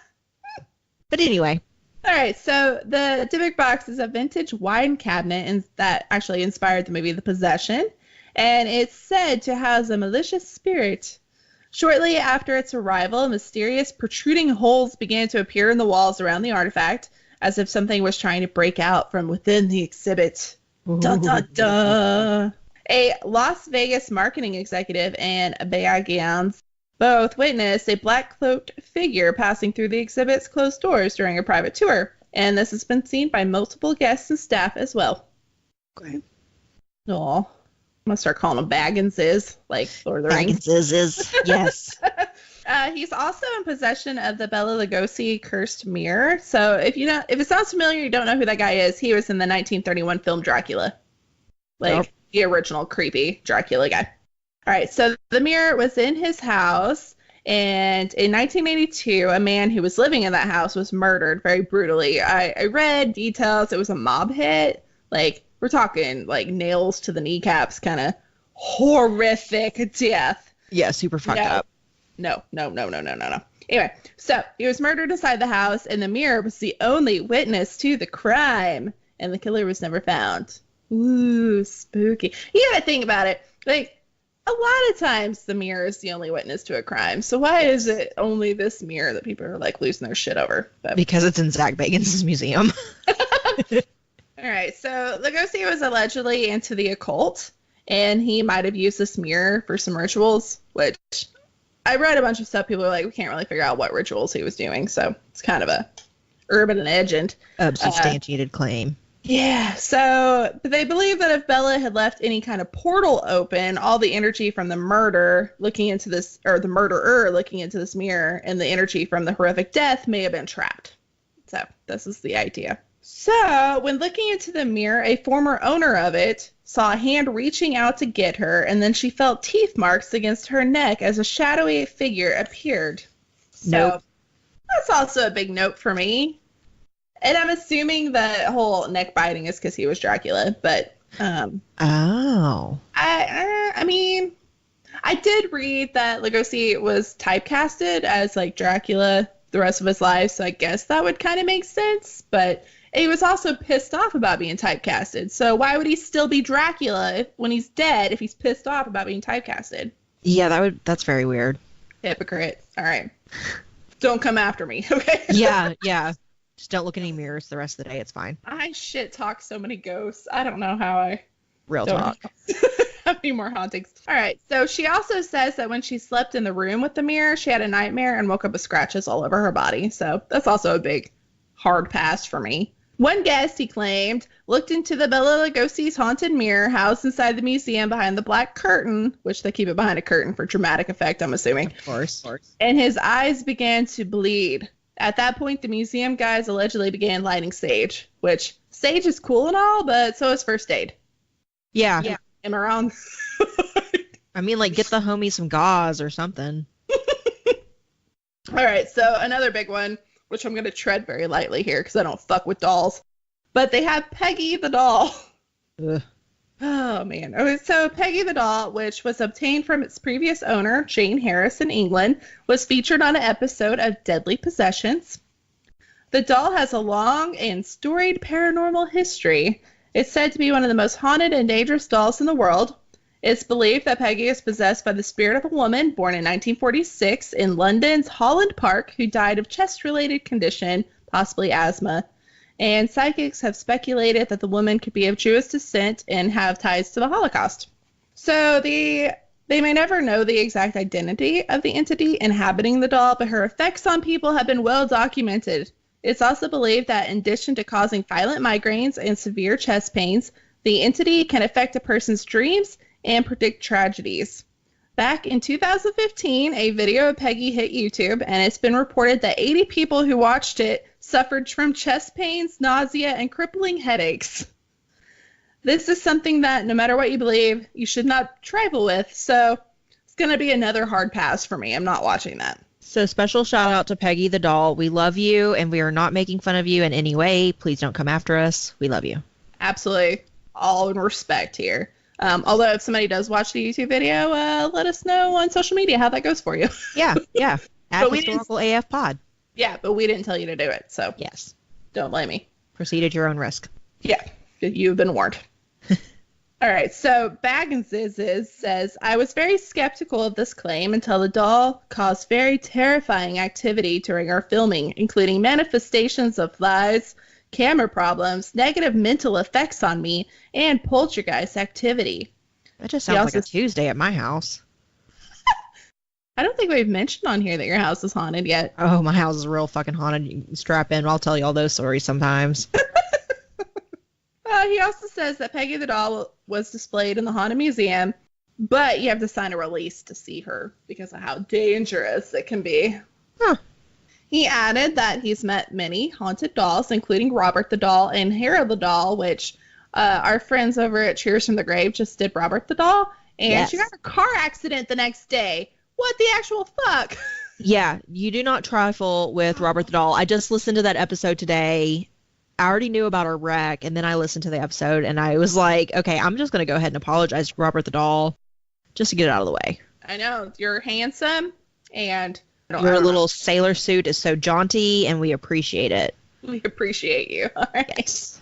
anyway. All right, so the Dybbuk box is a vintage wine cabinet that actually inspired the movie The Possession, and it's said to house a malicious spirit. Shortly after its arrival, mysterious protruding holes began to appear in the walls around the artifact, as if something was trying to break out from within the exhibit. Dun, dun, dun. A Las Vegas marketing executive and Baggins both witnessed a black-cloaked figure passing through the exhibit's closed doors during a private tour. and this has been seen by multiple guests and staff as well. Okay. Aw. I'm going to start calling him Bagginses, like Lord of the Rings. Bagginses, yes. He's also in possession of the Bela Lugosi cursed mirror. So if it sounds familiar, you don't know who that guy is. He was in the 1931 film Dracula, the original creepy Dracula guy. All right, so the mirror was in his house, and in 1982, a man who was living in that house was murdered very brutally. I read details. It was a mob hit. Like, we're talking like nails to the kneecaps, kind of horrific death. Yeah, super fucked up. No. Anyway, so he was murdered inside the house, and the mirror was the only witness to the crime, and the killer was never found. Ooh, spooky. You gotta think about it. Like, a lot of times the mirror is the only witness to a crime, so why is it only this mirror that people are, like, losing their shit over? But... Because it's in Zach Bagans' museum. All right, so Lugosi was allegedly into the occult, and he might have used this mirror for some rituals, which... I read a bunch of stuff. People are like, we can't really figure out what rituals he was doing. So it's kind of a urban legend. Unsubstantiated claim. Yeah. So they believe that if Bela had left any kind of portal open, all the energy from the murder looking into this, or the murderer looking into this mirror, and the energy from the horrific death may have been trapped. So this is the idea. So when looking into the mirror, a former owner of it saw a hand reaching out to get her, and then she felt teeth marks against her neck as a shadowy figure appeared. So that's also a big note for me. And I'm assuming the whole neck biting is because he was Dracula, but I mean, I did read that Lugosi was typecasted as like Dracula the rest of his life, so I guess that would kind of make sense, but he was also pissed off about being typecasted. So why would he still be Dracula when he's dead if he's pissed off about being typecasted? Yeah, that's very weird. Hypocrite. All right. Don't come after me, okay? Yeah. Just don't look in any mirrors the rest of the day. It's fine. I shit talk so many ghosts. I don't know how I... Real talk. Have any more hauntings. All right. So she also says that when she slept in the room with the mirror, she had a nightmare and woke up with scratches all over her body. So that's also a big hard pass for me. One guest, he claimed, looked into the Bela Lugosi's haunted mirror housed inside the museum behind the black curtain, which they keep it behind a curtain for dramatic effect, I'm assuming. Of course. And his eyes began to bleed. At that point, the museum guys allegedly began lighting sage, which sage is cool and all, but so is first aid. Yeah. Am I wrong? I mean, like, get the homie some gauze or something. All right, so another big one, which I'm going to tread very lightly here because I don't fuck with dolls. But they have Peggy the doll. Ugh. Oh, man. Okay, so Peggy the doll, which was obtained from its previous owner, Jane Harris in England, was featured on an episode of Deadly Possessions. The doll has a long and storied paranormal history. It's said to be one of the most haunted and dangerous dolls in the world. It's believed that Peggy is possessed by the spirit of a woman born in 1946 in London's Holland Park who died of chest-related condition, possibly asthma. And psychics have speculated that the woman could be of Jewish descent and have ties to the Holocaust. So they may never know the exact identity of the entity inhabiting the doll, but her effects on people have been well documented. It's also believed that in addition to causing violent migraines and severe chest pains, the entity can affect a person's dreams and predict tragedies. Back in 2015, a video of Peggy hit YouTube, and it's been reported that 80 people who watched it suffered from chest pains, nausea, and crippling headaches. This is something that, no matter what you believe, you should not trifle with, so it's going to be another hard pass for me. I'm not watching that. So special shout out to Peggy the doll. We love you, and we are not making fun of you in any way. Please don't come after us. We love you. Absolutely. All in respect here. Although if somebody does watch the YouTube video, let us know on social media how that goes for you. Yeah. At Historical AF Pod. Yeah, but we didn't tell you to do it, so yes. Don't blame me. Proceed at your own risk. Yeah, you've been warned. All right, so Bagginses says, I was very skeptical of this claim until the doll caused very terrifying activity during our filming, including manifestations of flies, camera problems, negative mental effects on me, and poltergeist activity. That just sounds like a Tuesday at my house. I don't think we've mentioned on here that your house is haunted yet. Oh, my house is real fucking haunted. You can strap in. I'll tell you all those stories sometimes. He also says that Peggy the doll was displayed in the Haunted Museum, but you have to sign a release to see her because of how dangerous it can be. Huh. He added that he's met many haunted dolls, including Robert the doll and Harold the doll, which our friends over at Cheers from the Grave just did Robert the doll, and she got in a car accident the next day. What the actual fuck? Yeah, you do not trifle with Robert the doll. I just listened to that episode today. I already knew about her wreck, and then I listened to the episode, and I was like, okay, I'm just going to go ahead and apologize to Robert the doll just to get it out of the way. I know. You're handsome, and your little sailor suit is so jaunty, and we appreciate it. We appreciate you. All right. Yes.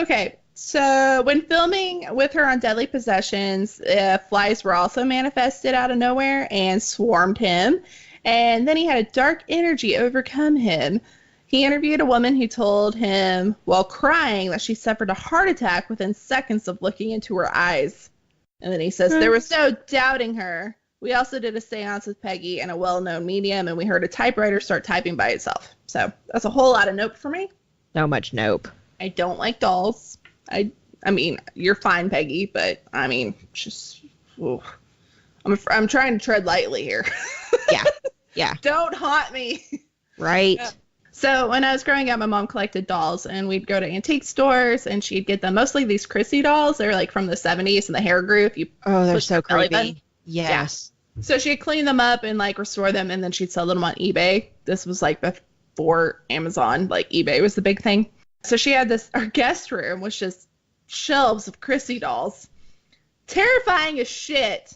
Okay. So when filming with her on Deadly Possessions, flies were also manifested out of nowhere and swarmed him. And then he had a dark energy overcome him. He interviewed a woman who told him while crying that she suffered a heart attack within seconds of looking into her eyes. And then he says, there was no doubting her. We also did a seance with Peggy and a well-known medium, and we heard a typewriter start typing by itself. So that's a whole lot of nope for me. So much nope. I don't like dolls. I mean, you're fine, Peggy, but I mean, just, ooh. I'm trying to tread lightly here. Yeah. Don't haunt me. Right. Yeah. So when I was growing up, my mom collected dolls, and we'd go to antique stores, and she'd get them. Mostly ththese Chrissy dolls. They're like from the 70s, and the hair grew. They're so creepy. Yes. Yeah. So she'd clean them up and like restore them, and then she'd sell them on eBay. This was like before Amazon. Like eBay was the big thing. So she had our guest room was just shelves of Chrissy dolls. Terrifying as shit.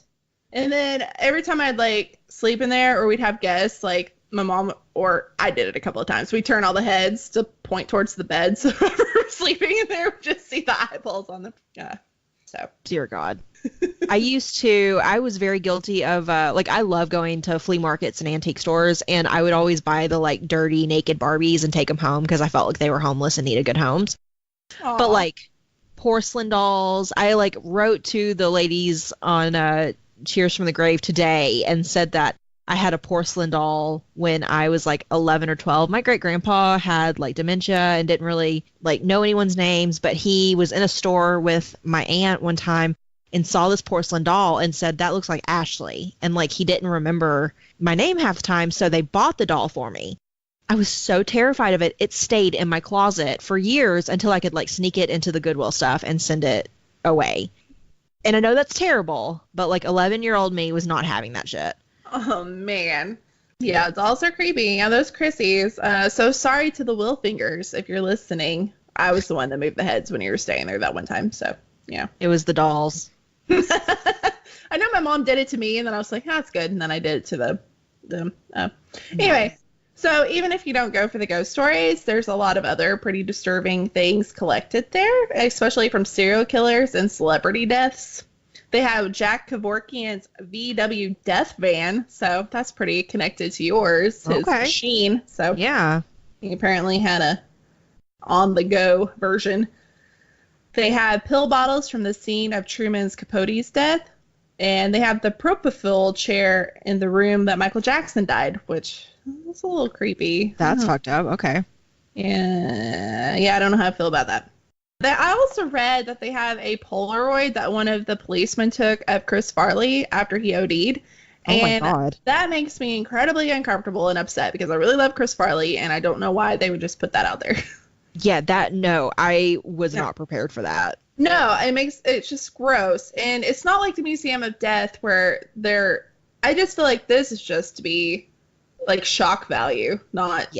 And then every time I'd like sleep in there or we'd have guests, like my mom, or I did it a couple of times, we'd turn all the heads to point towards the bed so whoever was sleeping in there would just see the eyeballs on them. Yeah. So. Dear God. I was very guilty of, I love going to flea markets and antique stores, and I would always buy the, like, dirty, naked Barbies and take them home because I felt like they were homeless and needed good homes. Aww. But, like, porcelain dolls, I, like, wrote to the ladies on Cheers from the Grave today and said that I had a porcelain doll when I was, like, 11 or 12. My great-grandpa had, like, dementia and didn't really, like, know anyone's names, but he was in a store with my aunt one time and saw this porcelain doll and said, that looks like Ashley. And, like, he didn't remember my name half the time, so they bought the doll for me. I was so terrified of it. It stayed in my closet for years until I could, like, sneak it into the Goodwill stuff and send it away. And I know that's terrible, but, like, 11-year-old me was not having that shit. Oh, man. Yeah, dolls are creepy. Yeah, those Chrissies. So sorry to the Willfingers if you're listening. I was the one that moved the heads when you were staying there that one time, so, yeah. It was the dolls. I know my mom did it to me, and then I was like, that's good, and then I did it to them. Anyway, so even if you don't go for the ghost stories, there's a lot of other pretty disturbing things collected there, especially from serial killers and celebrity deaths. They have Jack Kevorkian's VW death van, so that's pretty connected to yours, his machine. So yeah, he apparently had a on-the-go version. They have pill bottles from the scene of Truman's Capote's death, and they have the propofol chair in the room that Michael Jackson died, which is a little creepy. That's fucked up. Okay. Yeah, I don't know how I feel about that. I also read that they have a Polaroid that one of the policemen took of Chris Farley after he OD'd. Oh my God. That makes me incredibly uncomfortable and upset because I really love Chris Farley, and I don't know why they would just put that out there. Yeah, I was not prepared for that. No, it's just gross. And it's not like the Museum of Death where I just feel like this is just to be like shock value, not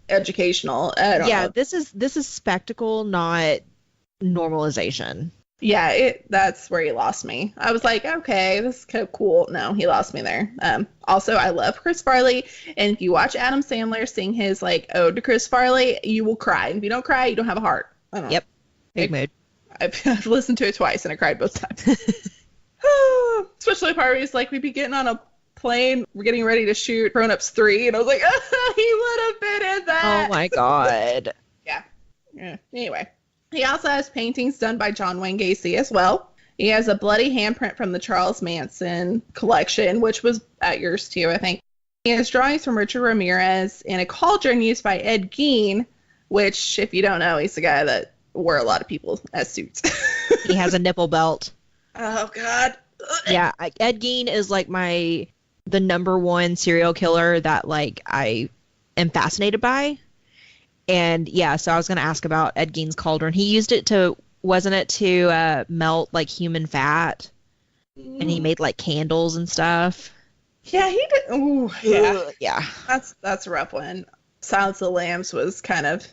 educational. I don't know. This is spectacle, not normalization. Yeah, that's where he lost me. I was like, okay, this is kind of cool. No, he lost me there. Also, I love Chris Farley, and if you watch Adam Sandler sing his like ode to Chris Farley, you will cry. And if you don't cry, you don't have a heart. I don't know. Yep. Big mood. I've listened to it twice, and I cried both times. Especially the part where he's like, we'd be getting on a plane, we're getting ready to shoot Grown Ups 3, and I was like, oh, he would have been in that. Oh my God. Yeah. Anyway. He also has paintings done by John Wayne Gacy as well. He has a bloody handprint from the Charles Manson collection, which was at yours too, I think. He has drawings from Richard Ramirez and a cauldron used by Ed Gein, which, if you don't know, he's the guy that wore a lot of people as suits. He has a nipple belt. Oh, God. Yeah, Ed Gein is like the number one serial killer that like I am fascinated by. And yeah, so I was going to ask about Ed Gein's cauldron. He used it to, wasn't it to melt like human fat? And he made like candles and stuff. Yeah, he did. Ooh, yeah. Yeah. That's a rough one. Silence of the Lambs was kind of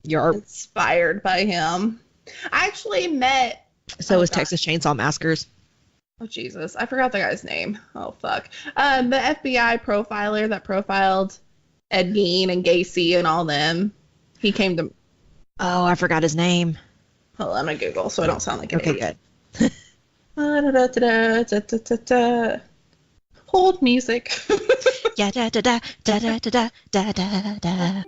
Yarp. inspired by him. I actually met... So was Texas Chainsaw Massacres. Oh, Jesus. I forgot the guy's name. Oh, fuck. The FBI profiler that profiled Ed Gein and Gacy and all them. He came to... Oh, I forgot his name. Hold on, I'm going to Google so I don't sound like an idiot. Good. Hold music. Yeah, da da da da da da da da da.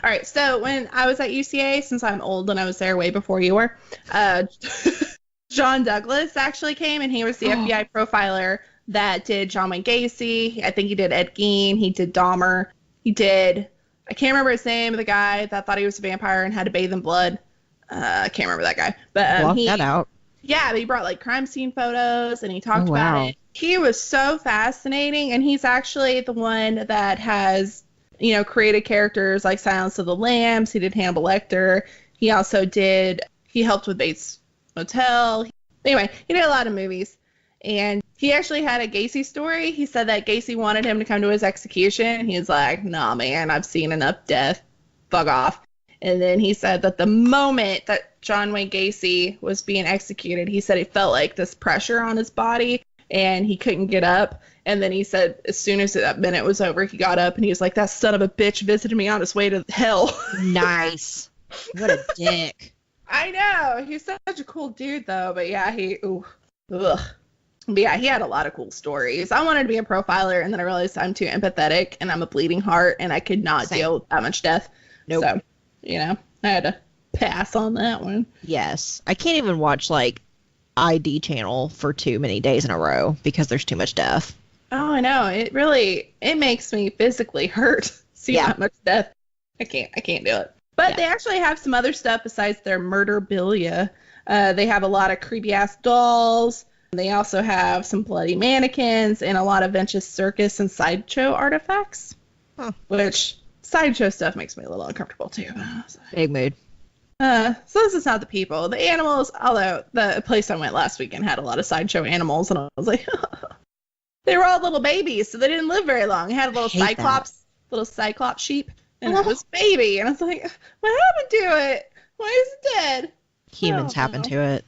All right, so when I was at UCA, since I'm old and I was there way before you were, John Douglas actually came, and he was the FBI profiler that did John Wayne Gacy. I think he did Ed Gein. He did Dahmer. He did, I can't remember his name, the guy that thought he was a vampire and had to bathe in blood. I can't remember that guy. But Block that out. Yeah, he brought like crime scene photos and he talked about it. He was so fascinating, and he's actually the one that has, you know, created characters like Silence of the Lambs. He did Hannibal Lecter. He also he helped with Bates Motel. Anyway, he did a lot of movies. And he actually had a Gacy story. He said that Gacy wanted him to come to his execution. He was like, nah, man, I've seen enough death. Fuck off. And then he said that the moment that John Wayne Gacy was being executed, he said he felt like this pressure on his body and he couldn't get up. And then he said as soon as that minute was over, he got up and he was like, that son of a bitch visited me on his way to hell. Nice. What a dick. I know. He's such a cool dude, though. But yeah, ugh. But yeah, he had a lot of cool stories. I wanted to be a profiler, and then I realized I'm too empathetic, and I'm a bleeding heart, and I could not deal with that much death. Nope. So, you know, I had to pass on that one. Yes. I can't even watch, like, ID channel for too many days in a row because there's too much death. Oh, I know. It makes me physically hurt. See that much death. I can't do it. But they actually have some other stuff besides their murderabilia. They have a lot of creepy-ass dolls. They also have some bloody mannequins and a lot of vintage circus and sideshow artifacts. Huh. Which, sideshow stuff makes me a little uncomfortable, too. Big mood. So this is not the people. The animals, although the place I went last weekend had a lot of sideshow animals, and I was like, they were all little babies, so they didn't live very long. It had a little cyclops sheep, and it was baby. And I was like, what happened to it? Why is it dead? Humans happen to it.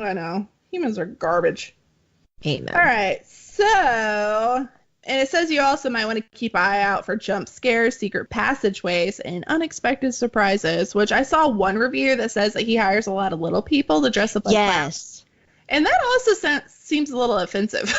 I know. Humans are garbage. Amen. All right. So, and it says you also might want to keep an eye out for jump scares, secret passageways, and unexpected surprises, which I saw one review that says that he hires a lot of little people to dress up like clowns. And that also seems a little offensive.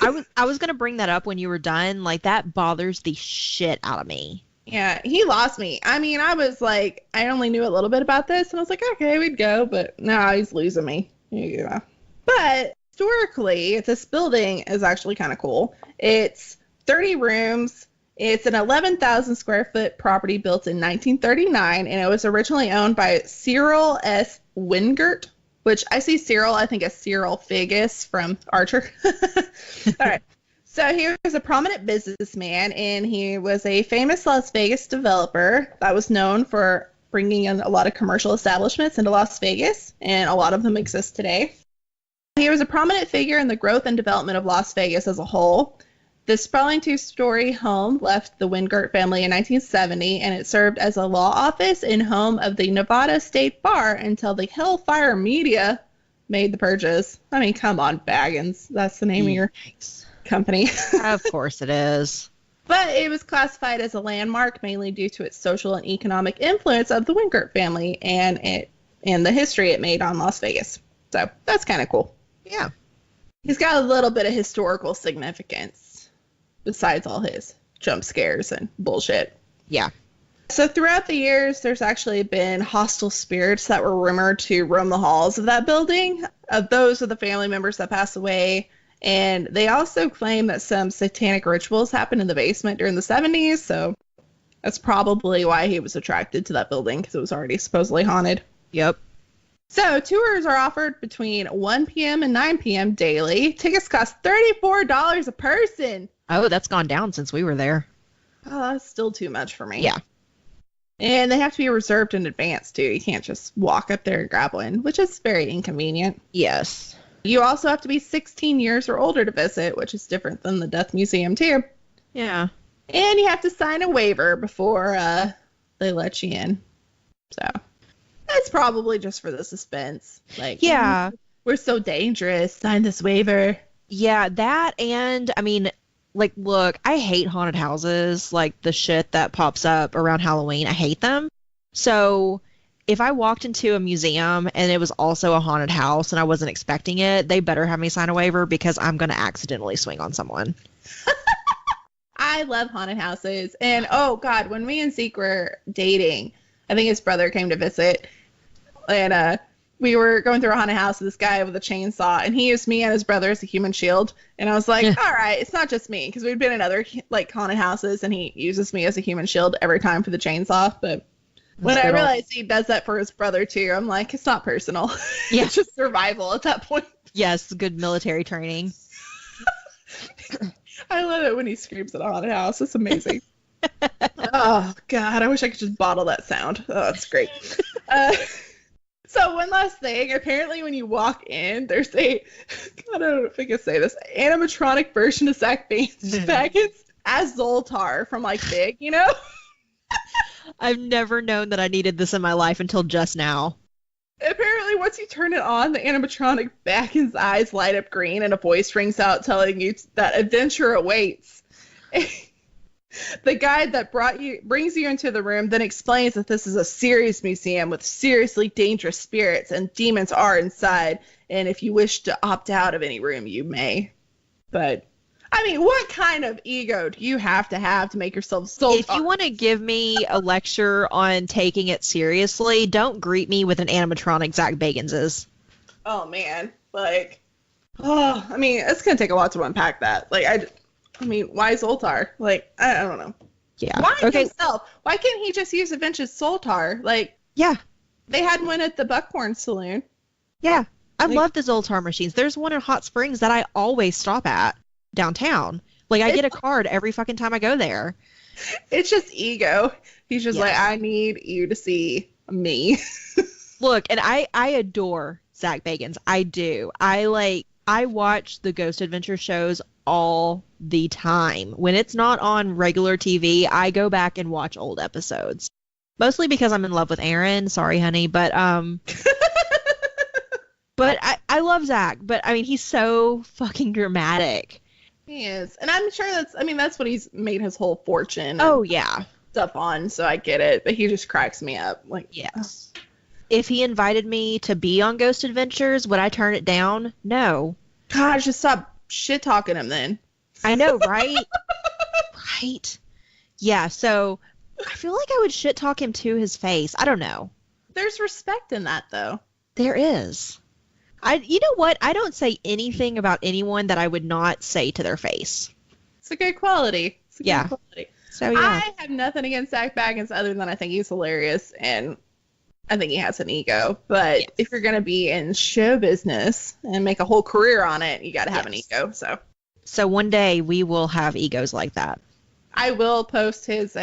I was going to bring that up when you were done. Like, that bothers the shit out of me. Yeah, he lost me. I mean, I was like, I only knew a little bit about this, and I was like, okay, we'd go, but no, he's losing me. Yeah. But historically, this building is actually kind of cool. It's 30 rooms. It's an 11,000 square foot property built in 1939, and it was originally owned by Cyril S. Wingert, which I see Cyril, I think of Cyril Figgis from Archer. All right. So he was a prominent businessman, and he was a famous Las Vegas developer that was known for bringing in a lot of commercial establishments into Las Vegas, and a lot of them exist today. He was a prominent figure in the growth and development of Las Vegas as a whole. This sprawling two-story home left the Wingert family in 1970, and it served as a law office and home of the Nevada State Bar until the Hellfire Media made the purchase. I mean, come on, Baggins. That's the name of your company. Of course it is. But it was classified as a landmark mainly due to its social and economic influence of the Wingert family and the history it made on Las Vegas. So that's kind of cool. Yeah. He's got a little bit of historical significance besides all his jump scares and bullshit. Yeah. So throughout the years, there's actually been hostile spirits that were rumored to roam the halls of that building. Those are the family members that passed away. And they also claim that some satanic rituals happened in the basement during the 70s. So that's probably why he was attracted to that building, because it was already supposedly haunted. Yep. So tours are offered between 1 p.m. and 9 p.m. daily. Tickets cost $34 a person. Oh, that's gone down since we were there. Oh, that's still too much for me. Yeah. And they have to be reserved in advance, too. You can't just walk up there and grab one, which is very inconvenient. Yes. You also have to be 16 years or older to visit, which is different than the Death Museum, too. Yeah. And you have to sign a waiver before they let you in. So that's probably just for the suspense. Like, yeah, we're so dangerous. Sign this waiver. Yeah, that, and I mean, like, look, I hate haunted houses, like the shit that pops up around Halloween. I hate them. So if I walked into a museum and it was also a haunted house and I wasn't expecting it, they better have me sign a waiver, because I'm going to accidentally swing on someone. I love haunted houses. And, oh, God, when me and Zeke were dating, I think his brother came to visit, and we were going through a haunted house with this guy with a chainsaw, and he used me and his brother as a human shield. And I was like, all right, it's not just me, because we'd been in other, like, haunted houses, and he uses me as a human shield every time for the chainsaw. But when I realized he does that for his brother, too, I'm like, it's not personal. Yeah. It's just survival at that point. Yes, good military training. I love it when he screams at a haunted house. It's amazing. Oh, God, I wish I could just bottle that sound. Oh, that's great. So one last thing. Apparently when you walk in, there's I don't know if I can say this, animatronic version of Zach Baggins as Zoltar from, like, Big, you know? I've never known that I needed this in my life until just now. Apparently, once you turn it on, the animatronic Baggins' eyes light up green and a voice rings out telling you that adventure awaits. The guide that brings you into the room then explains that this is a serious museum with seriously dangerous spirits, and demons are inside, and if you wish to opt out of any room, you may. But, I mean, what kind of ego do you have to make yourself so... If you want to give me a lecture on taking it seriously, don't greet me with an animatronic Zach Bagans'. Oh, man. Like, oh, I mean, it's going to take a lot to unpack that. Like, I mean, why Zoltar? Like, I don't know. Yeah. Why himself? Why can't he just use Adventure's Zoltar? Like, yeah. They had one at the Buckhorn Saloon. Yeah. I love the Zoltar machines. There's one in Hot Springs that I always stop at downtown. Like, I get a card every fucking time I go there. It's just ego. He's just like, I need you to see me. Look, and I adore Zach Bagans. I do. I watch the Ghost Adventure shows all the time. When it's not on regular TV, I go back and watch old episodes. Mostly because I'm in love with Aaron. Sorry, honey. But but I love Zach. But, I mean, he's so fucking dramatic. He is. And I'm sure that's what he's made his whole fortune. Oh, yeah. Stuff on, so I get it. But he just cracks me up. Like, yes. If he invited me to be on Ghost Adventures, would I turn it down? No. God, just stop shit-talking him then. I know, right? Right. Yeah, so I feel like I would shit-talk him to his face. I don't know. There's respect in that, though. There is. You know what? I don't say anything about anyone that I would not say to their face. It's a good quality. Good quality. So, yeah. I have nothing against Zach Baggins other than I think he's hilarious, and I think he has an ego. But if you're going to be in show business and make a whole career on it, you got to have an ego. So one day we will have egos like that. I will post his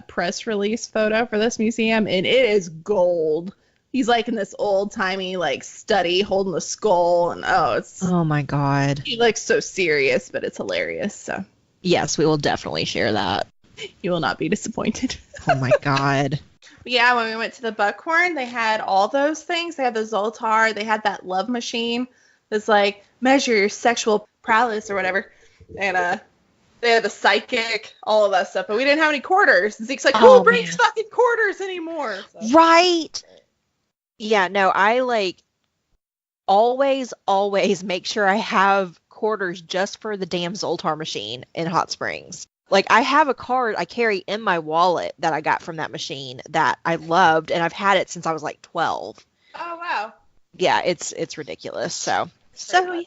press release photo for this museum, and it is gold. He's like in this old-timey like study holding the skull, and oh my God. He looks so serious, but it's hilarious. So yes, we will definitely share that. You will not be disappointed. Oh my God. Yeah, when we went to the Buckhorn, they had all those things. They had the Zoltar. They had that love machine that's like measure your sexual prowess or whatever. And they had the psychic, all of that stuff. But we didn't have any quarters. And Zeke's like, who brings fucking quarters anymore? So. Right. Yeah, no, I always make sure I have quarters just for the damn Zoltar machine in Hot Springs. Like, I have a card I carry in my wallet that I got from that machine that I loved, and I've had it since I was like 12. Oh, wow. Yeah, it's ridiculous. So yeah.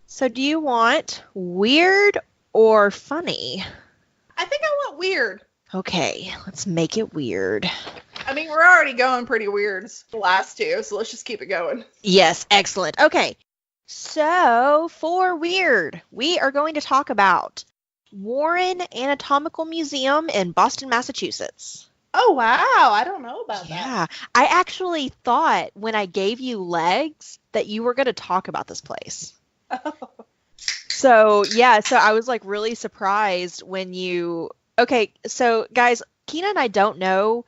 So do you want weird or funny? I think I want weird. Okay, let's make it weird. I mean, we're already going pretty weird the last two, so let's just keep it going. Yes, excellent. Okay, so for weird, we are going to talk about Warren Anatomical Museum in Boston, Massachusetts. Oh, wow. I don't know about that. Yeah, I actually thought when I gave you legs that you were going to talk about this place. Oh. So, yeah, so I was like really surprised when you... Okay, so guys, Kyna and I don't know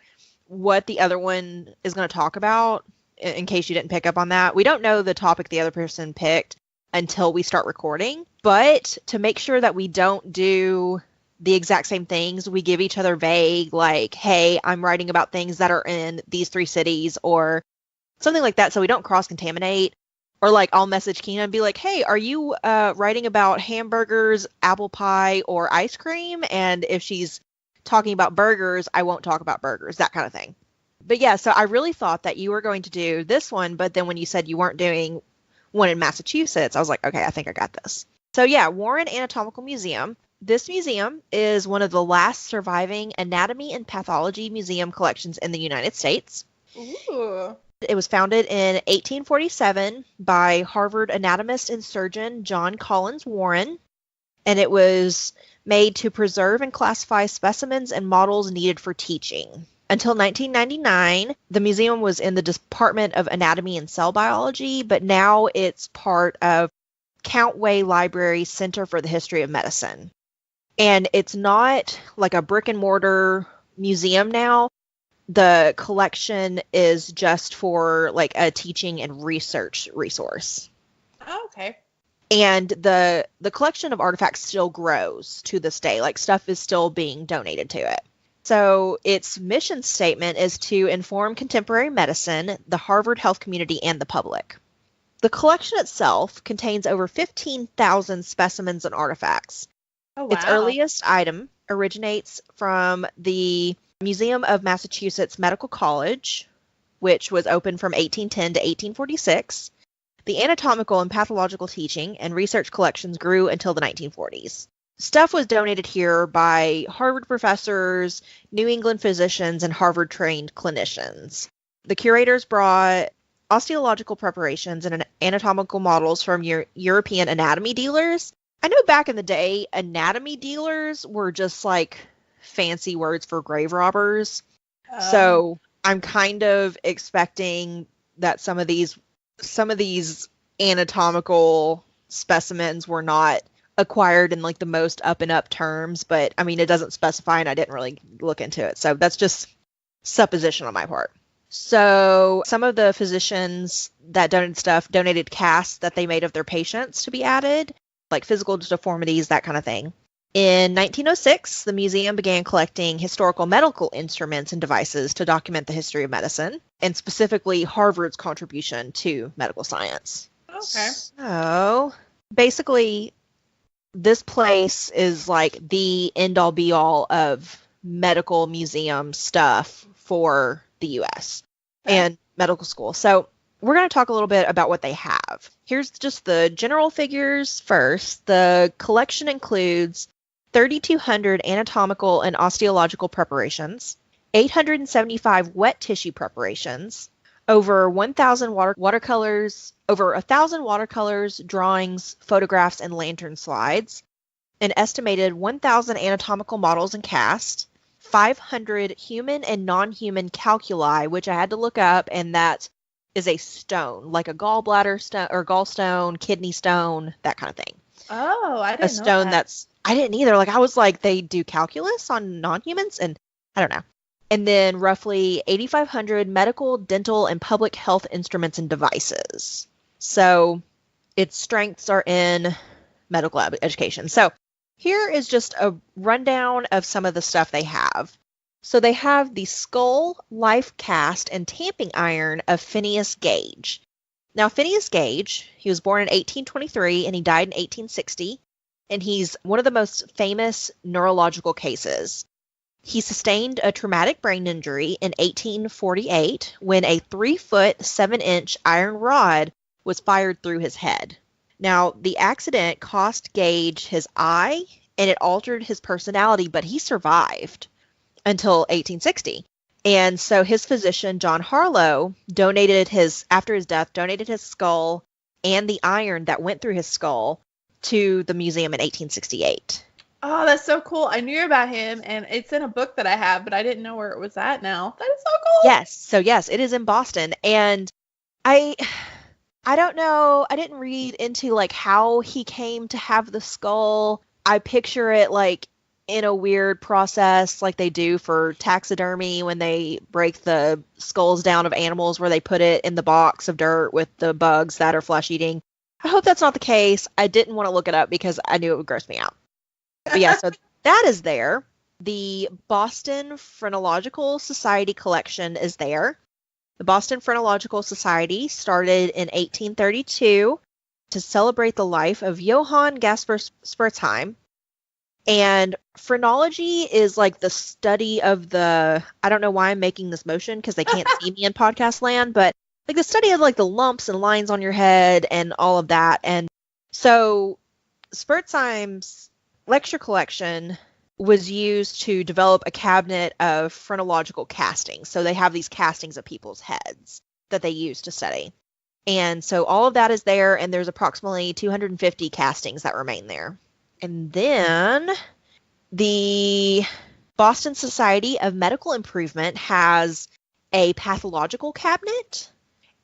what the other one is going to talk about, in case you didn't pick up on that. We don't know the topic the other person picked until we start recording, but to make sure that we don't do the exact same things, we give each other vague, like, hey, I'm writing about things that are in these 3 cities, or something like that, so we don't cross-contaminate. Or, like, I'll message Kyna and be like, hey, are you writing about hamburgers, apple pie, or ice cream? And if she's talking about burgers, I won't talk about burgers, that kind of thing. But yeah, so I really thought that you were going to do this one, but then when you said you weren't doing one in Massachusetts, I was like, okay, I think I got this. So yeah, Warren Anatomical Museum. This museum is one of the last surviving anatomy and pathology museum collections in the United States. Ooh. It was founded in 1847 by Harvard anatomist and surgeon John Collins Warren, and it was made to preserve and classify specimens and models needed for teaching. Until 1999, the museum was in the Department of Anatomy and Cell Biology, but now it's part of Countway Library Center for the History of Medicine. And it's not like a brick and mortar museum now. The collection is just for like a teaching and research resource. Oh, okay. And the collection of artifacts still grows to this day. Like, stuff is still being donated to it. So its mission statement is to inform contemporary medicine, the Harvard health community, and the public. The collection itself contains over 15,000 specimens and artifacts. Oh, wow. Its earliest item originates from the Museum of Massachusetts Medical College, which was open from 1810 to 1846. The anatomical and pathological teaching and research collections grew until the 1940s. Stuff was donated here by Harvard professors, New England physicians, and Harvard-trained clinicians. The curators brought osteological preparations and anatomical models from European anatomy dealers. I know back in the day, anatomy dealers were just like fancy words for grave robbers. So I'm kind of expecting that some of these anatomical specimens were not acquired in like the most up and up terms, but I mean, it doesn't specify and I didn't really look into it. So that's just supposition on my part. So some of the physicians that donated stuff donated casts that they made of their patients to be added, like physical deformities, that kind of thing. In 1906, the museum began collecting historical medical instruments and devices to document the history of medicine, and specifically Harvard's contribution to medical science. Okay. So basically, this place is like the end-all be-all of medical museum stuff for the U.S. and medical school. So we're going to talk a little bit about what they have. Here's just the general figures first. The collection includes 3,200 anatomical and osteological preparations, 875 wet tissue preparations, over 1,000 watercolors, over 1,000 watercolors, drawings, photographs, and lantern slides, an estimated 1,000 anatomical models and casts, 500 human and non-human calculi, which I had to look up, and that is a stone, like a gallbladder stone or gallstone, kidney stone, that kind of thing. Oh, I didn't know a stone that. That's, I didn't either. Like, I was like, they do calculus on non-humans? And I don't know. And then roughly 8,500 medical, dental, and public health instruments and devices. So its strengths are in medical education. So here is just a rundown of some of the stuff they have. So they have the skull, life cast, and tamping iron of Phineas Gage. Now, Phineas Gage, he was born in 1823 and he died in 1860. and he's one of the most famous neurological cases. He sustained a traumatic brain injury in 1848 when a 3-foot, 7-inch iron rod was fired through his head. Now, the accident cost Gage his eye, and it altered his personality, but he survived until 1860. And so his physician, John Harlow, after his death, donated his skull and the iron that went through his skull to the museum in 1868. Oh, that's so cool. I knew about him, and it's in a book that I have, but I didn't know where it was at now. That is so cool. Yes. So, yes, it is in Boston. And I don't know. I didn't read into, like, how he came to have the skull. I picture it, like, in a weird process like they do for taxidermy when they break the skulls down of animals where they put it in the box of dirt with the bugs that are flesh-eating. I hope that's not the case. I didn't want to look it up because I knew it would gross me out. But yeah, so that is there. The Boston Phrenological Society collection is there. The Boston Phrenological Society started in 1832 to celebrate the life of Johann Gaspar Spurzheim. And phrenology is like the study of I don't know why I'm making this motion because they can't see me in podcast land, but like the study of like the lumps and lines on your head and all of that. And so Spurzheim's lecture collection was used to develop a cabinet of phrenological castings. So they have these castings of people's heads that they use to study. And so all of that is there, and there's approximately 250 castings that remain there. And then the Boston Society of Medical Improvement has a pathological cabinet,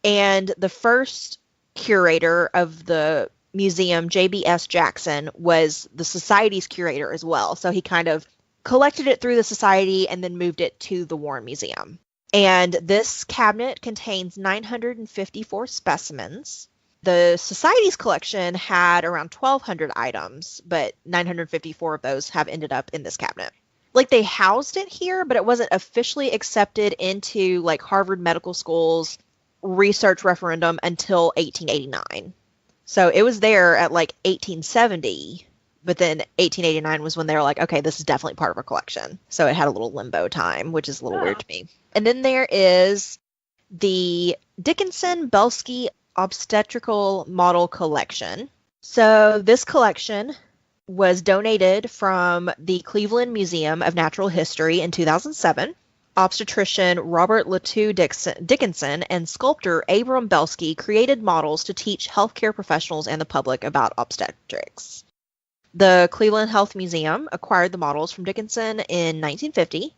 and the first curator of the museum, J.B.S. Jackson, was the society's curator as well. So he kind of collected it through the society and then moved it to the Warren Museum. And this cabinet contains 954 specimens. The society's collection had around 1,200 items, but 954 of those have ended up in this cabinet. Like, they housed it here, but it wasn't officially accepted into, like, Harvard Medical School's research referendum until 1889. So it was there at, like, 1870, but then 1889 was when they were like, okay, this is definitely part of our collection. So it had a little limbo time, which is a little weird to me. And then there is the Dickinson-Belsky Obstetrical Model Collection. So this collection was donated from the Cleveland Museum of Natural History in 2007. Obstetrician Robert Latu Dickinson and sculptor Abram Belsky created models to teach healthcare professionals and the public about obstetrics. The Cleveland Health Museum acquired the models from Dickinson in 1950,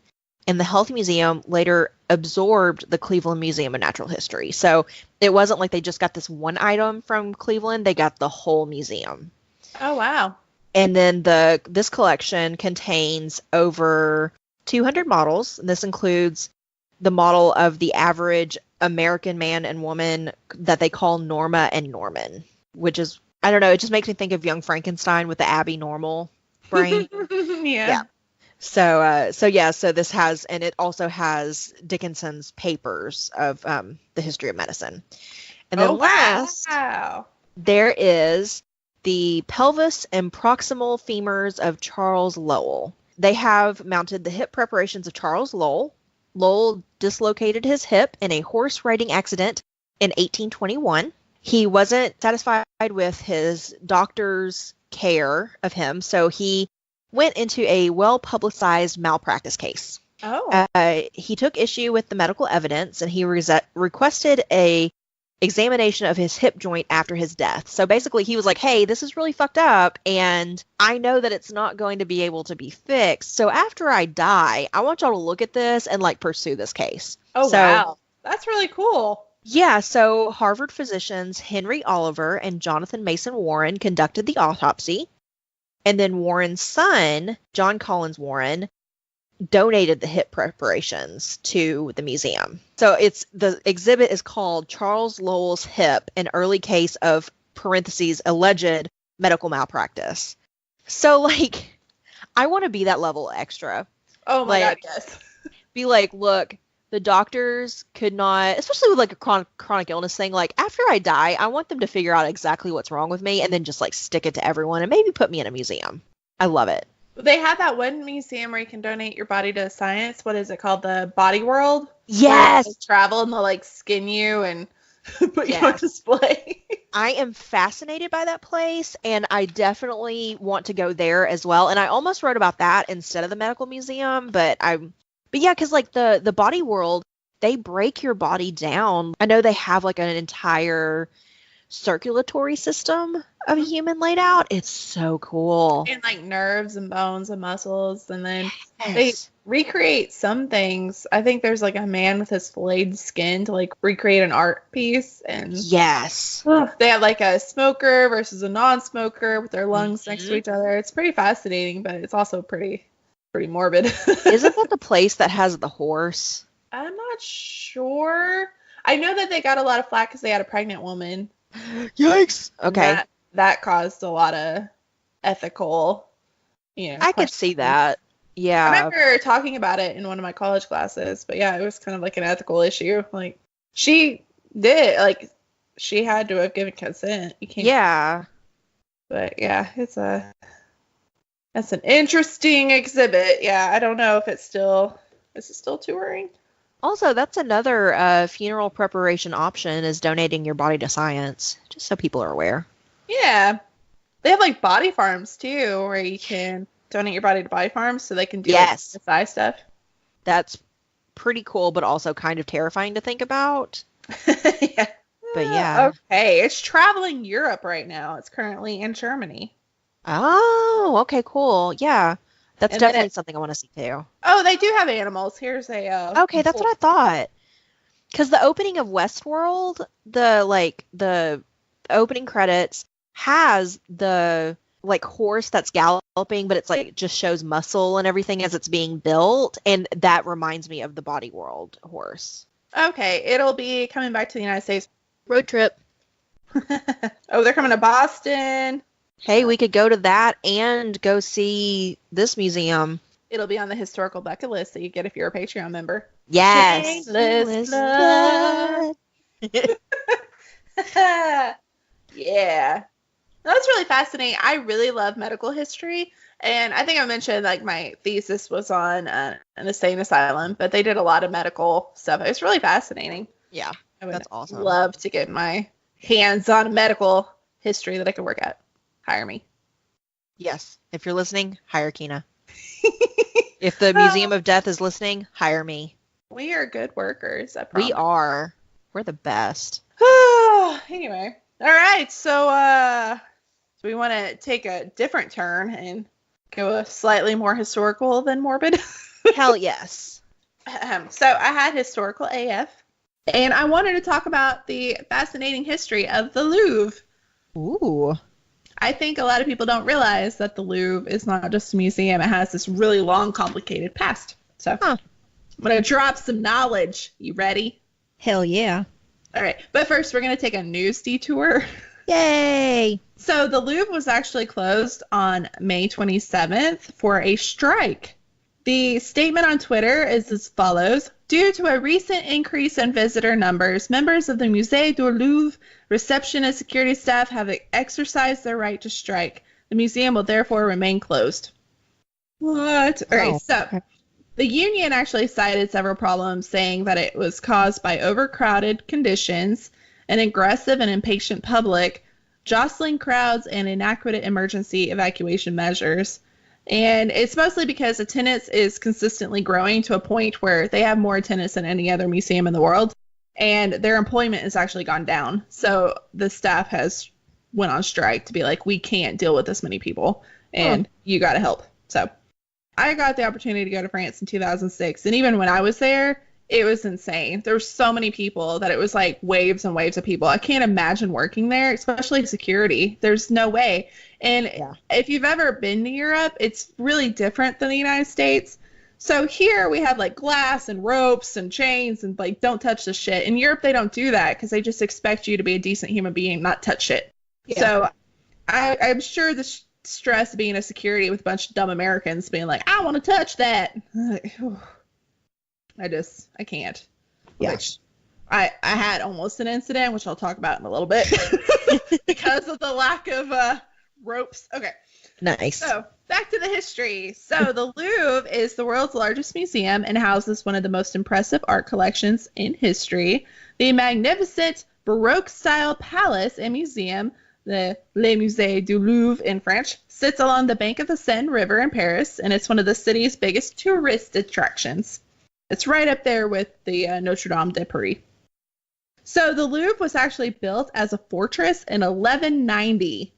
and the Health Museum later absorbed the Cleveland Museum of Natural History. So it wasn't like they just got this one item from Cleveland, they got the whole museum. Oh, wow. And then this collection contains over 200 models. And this includes the model of the average American man and woman that they call Norma and Norman, which is, I don't know, it just makes me think of Young Frankenstein with the Abby Normal brain. Yeah. So this has, and it also has Dickinson's papers of the history of medicine. And then last, there is the pelvis and proximal femurs of Charles Lowell. They have mounted the hip preparations of Charles Lowell. Lowell dislocated his hip in a horse riding accident in 1821. He wasn't satisfied with his doctor's care of him, so he went into a well-publicized malpractice case. He took issue with the medical evidence, and he requested a examination of his hip joint after his death. So basically, he was like, hey, this is really fucked up, and I know that it's not going to be able to be fixed. So after I die, I want y'all to look at this and, like, pursue this case. Wow. That's really cool. Yeah, so Harvard physicians Henry Oliver and Jonathan Mason Warren conducted the autopsy. And then Warren's son, John Collins Warren, donated the hip preparations to the museum. So the exhibit is called Charles Lowell's Hip, an early case of parentheses alleged medical malpractice. So, like, I want to be that level extra. Oh my God, yes. Be like, look, the doctors could not, especially with like a chronic illness thing, like after I die, I want them to figure out exactly what's wrong with me and then just like stick it to everyone and maybe put me in a museum. I love it. They have that one museum where you can donate your body to science. What is it called? The Body World? Yes. Where they travel and they'll like skin you and put you on display. I am fascinated by that place, and I definitely want to go there as well. And I almost wrote about that instead of the medical museum, but yeah, because like the Body World, they break your body down. I know they have like an entire circulatory system of a human laid out. It's so cool. And like nerves and bones and muscles, and then they recreate some things. I think there's like a man with his flayed skin to like recreate an art piece, and they have like a smoker versus a non-smoker with their lungs next to each other. It's pretty fascinating, but it's also pretty morbid. Isn't that the place that has the horse? I'm not sure. I know that they got a lot of flack because they had a pregnant woman. Yikes. Okay. That caused a lot of ethical, I could see that. Yeah. I remember talking about it in one of my college classes, but yeah, it was kind of like an ethical issue. Like, she had to have given consent. You can't. Yeah. But yeah, that's an interesting exhibit. Yeah, I don't know if is it still touring? Also, that's another funeral preparation option, is donating your body to science, just so people are aware. Yeah. They have like body farms too, where you can donate your body to body farms so they can do like, the stuff. That's pretty cool, but also kind of terrifying to think about. Yeah. But yeah. Okay, it's traveling Europe right now. It's currently in Germany. Oh, okay, cool. Yeah. That's definitely something I want to see too. Oh, they do have animals. Here's a okay, that's what I thought. Because the opening of Westworld, the opening credits has the like horse that's galloping, but it's like just shows muscle and everything as it's being built, and that reminds me of the Body World horse. Okay, it'll be coming back to the United States. Road trip. Oh, they're coming to Boston. Hey, we could go to that and go see this museum. It'll be on the historical bucket list that you get if you're a Patreon member. Yes. Yeah. That's really fascinating. I really love medical history. And I think I mentioned like my thesis was on an insane asylum, but they did a lot of medical stuff. It was really fascinating. Yeah, that's awesome. Love to get my hands on medical history that I could work at. Hire me. Yes. If you're listening, hire Kyna. If the Museum of Death is listening, hire me. We are good workers, I promise. We are. We're the best. Anyway. All right. So we want to take a different turn and go slightly more historical than morbid. Hell yes. So I had historical AF, and I wanted to talk about the fascinating history of the Louvre. Ooh. I think a lot of people don't realize that the Louvre is not just a museum. It has this really long, complicated past. So I'm going to drop some knowledge. You ready? Hell yeah. All right. But first, we're going to take a news detour. Yay. So the Louvre was actually closed on May 27th for a strike. The statement on Twitter is as follows. Due to a recent increase in visitor numbers, members of the Musée du Louvre reception and security staff have exercised their right to strike. The museum will therefore remain closed. What? All right, so the union actually cited several problems, saying that it was caused by overcrowded conditions, an aggressive and impatient public, jostling crowds, and inadequate emergency evacuation measures. And it's mostly because attendance is consistently growing to a point where they have more attendance than any other museum in the world, and their employment has actually gone down. So the staff has went on strike to be like, we can't deal with this many people, and you got to help. So I got the opportunity to go to France in 2006, and even when I was there, it was insane. There were so many people that it was like waves and waves of people. I can't imagine working there, especially security. There's no way. And if you've ever been to Europe, it's really different than the United States. So here we have like glass and ropes and chains and like, don't touch this shit. In Europe, they don't do that because they just expect you to be a decent human being, not touch shit. Yeah. So I'm sure the stress of being a security with a bunch of dumb Americans being like, I want to touch that. I can't. Yeah. Which I had almost an incident, which I'll talk about in a little bit because of the lack of ropes. Okay. Nice. So back to the history. So the Louvre is the world's largest museum and houses one of the most impressive art collections in history. The magnificent Baroque-style palace and museum, the Le Musée du Louvre in French, sits along the bank of the Seine River in Paris, and it's one of the city's biggest tourist attractions. It's right up there with the Notre Dame de Paris. So the Louvre was actually built as a fortress in 1190.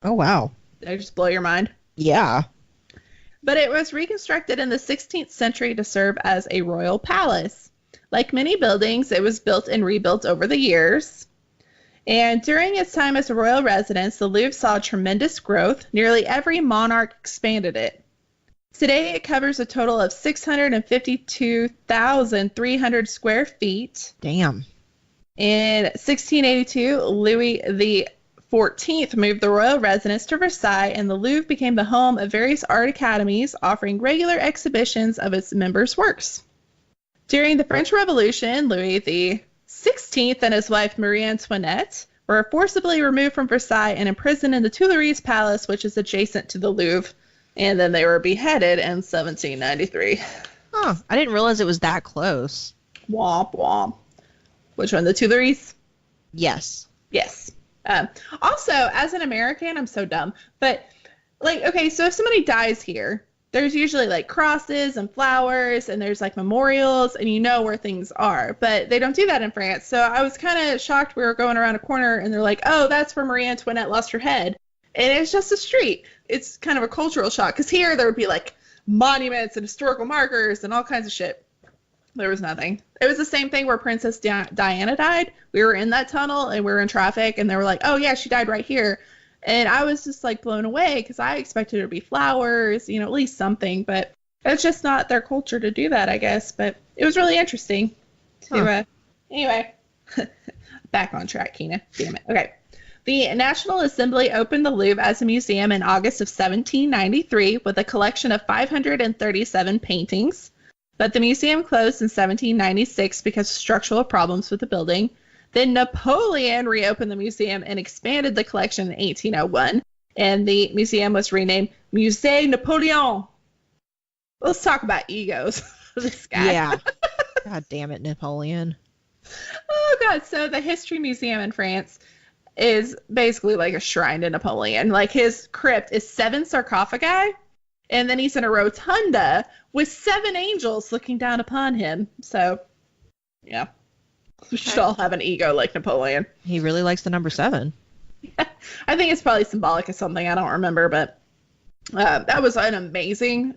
Oh, wow. Did I just blow your mind? Yeah. But it was reconstructed in the 16th century to serve as a royal palace. Like many buildings, it was built and rebuilt over the years. And during its time as a royal residence, the Louvre saw tremendous growth. Nearly every monarch expanded it. Today, it covers a total of 652,300 square feet. Damn. In 1682, Louis XIV moved the royal residence to Versailles, and the Louvre became the home of various art academies offering regular exhibitions of its members' works. During the French Revolution, Louis XVI and his wife Marie Antoinette were forcibly removed from Versailles and imprisoned in the Tuileries Palace, which is adjacent to the Louvre, and then they were beheaded in 1793. Huh. I didn't realize it was that close. Womp womp. Which one, the Tuileries? Yes. Yes. Also, as an American, I'm so dumb, but like, okay, so if somebody dies here, there's usually like crosses and flowers and there's like memorials and you know where things are, but they don't do that in France. So I was kind of shocked. We were going around a corner and they're like, oh, that's where Marie Antoinette lost her head. And it's just a street. It's kind of a cultural shock because here there would be like monuments and historical markers and all kinds of shit. There was nothing. It was the same thing where Princess Diana died. We were in that tunnel and we were in traffic and they were like, oh yeah, she died right here. And I was just like blown away because I expected there to be flowers, you know, at least something. But it's just not their culture to do that, I guess. But it was really interesting. Anyway, back on track, Kyna. Damn it. Okay. The National Assembly opened the Louvre as a museum in August of 1793 with a collection of 537 paintings. But the museum closed in 1796 because of structural problems with the building. Then Napoleon reopened the museum and expanded the collection in 1801, and the museum was renamed Musée Napoléon. Let's talk about egos. This guy. Yeah. God damn it, Napoleon. Oh, God. So the History Museum in France is basically like a shrine to Napoleon. Like his crypt is 7 sarcophagi, and then he's in a rotunda with 7 angels looking down upon him. So, yeah. We should all have an ego like Napoleon. He really likes the number 7. I think it's probably symbolic of something. I don't remember, but that was an amazing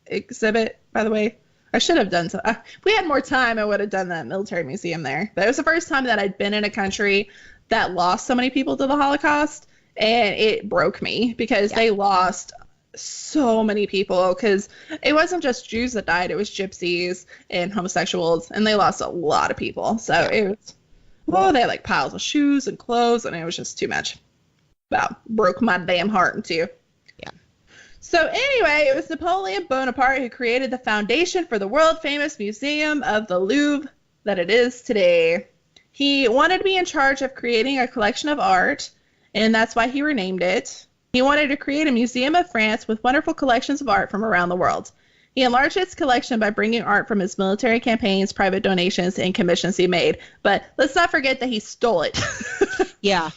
exhibit, by the way. I should have done so. If we had more time, I would have done that military museum there. But it was the first time that I'd been in a country that lost so many people to the Holocaust, and it broke me because they lost so many people, because it wasn't just Jews that died, it was gypsies and homosexuals, and they lost a lot of people. So it was, they had like piles of shoes and clothes, and it was just too much. Wow, broke my damn heart in two. Yeah. So anyway, it was Napoleon Bonaparte who created the foundation for the world famous Museum of the Louvre that it is today. He wanted to be in charge of creating a collection of art, and that's why he renamed it. He wanted to create a museum of France with wonderful collections of art from around the world. He enlarged its collection by bringing art from his military campaigns, private donations, and commissions he made. But let's not forget that he stole it. Yeah.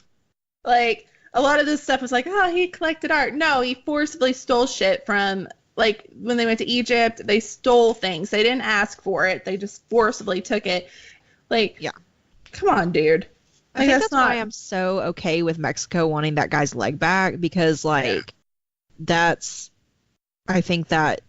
Like, a lot of this stuff was like, oh, he collected art. No, he forcibly stole shit from, like, when they went to Egypt, they stole things. They didn't ask for it. They just forcibly took it. Like, yeah. Come on, dude. I think that's why I'm so okay with Mexico wanting that guy's leg back, because, like, I think that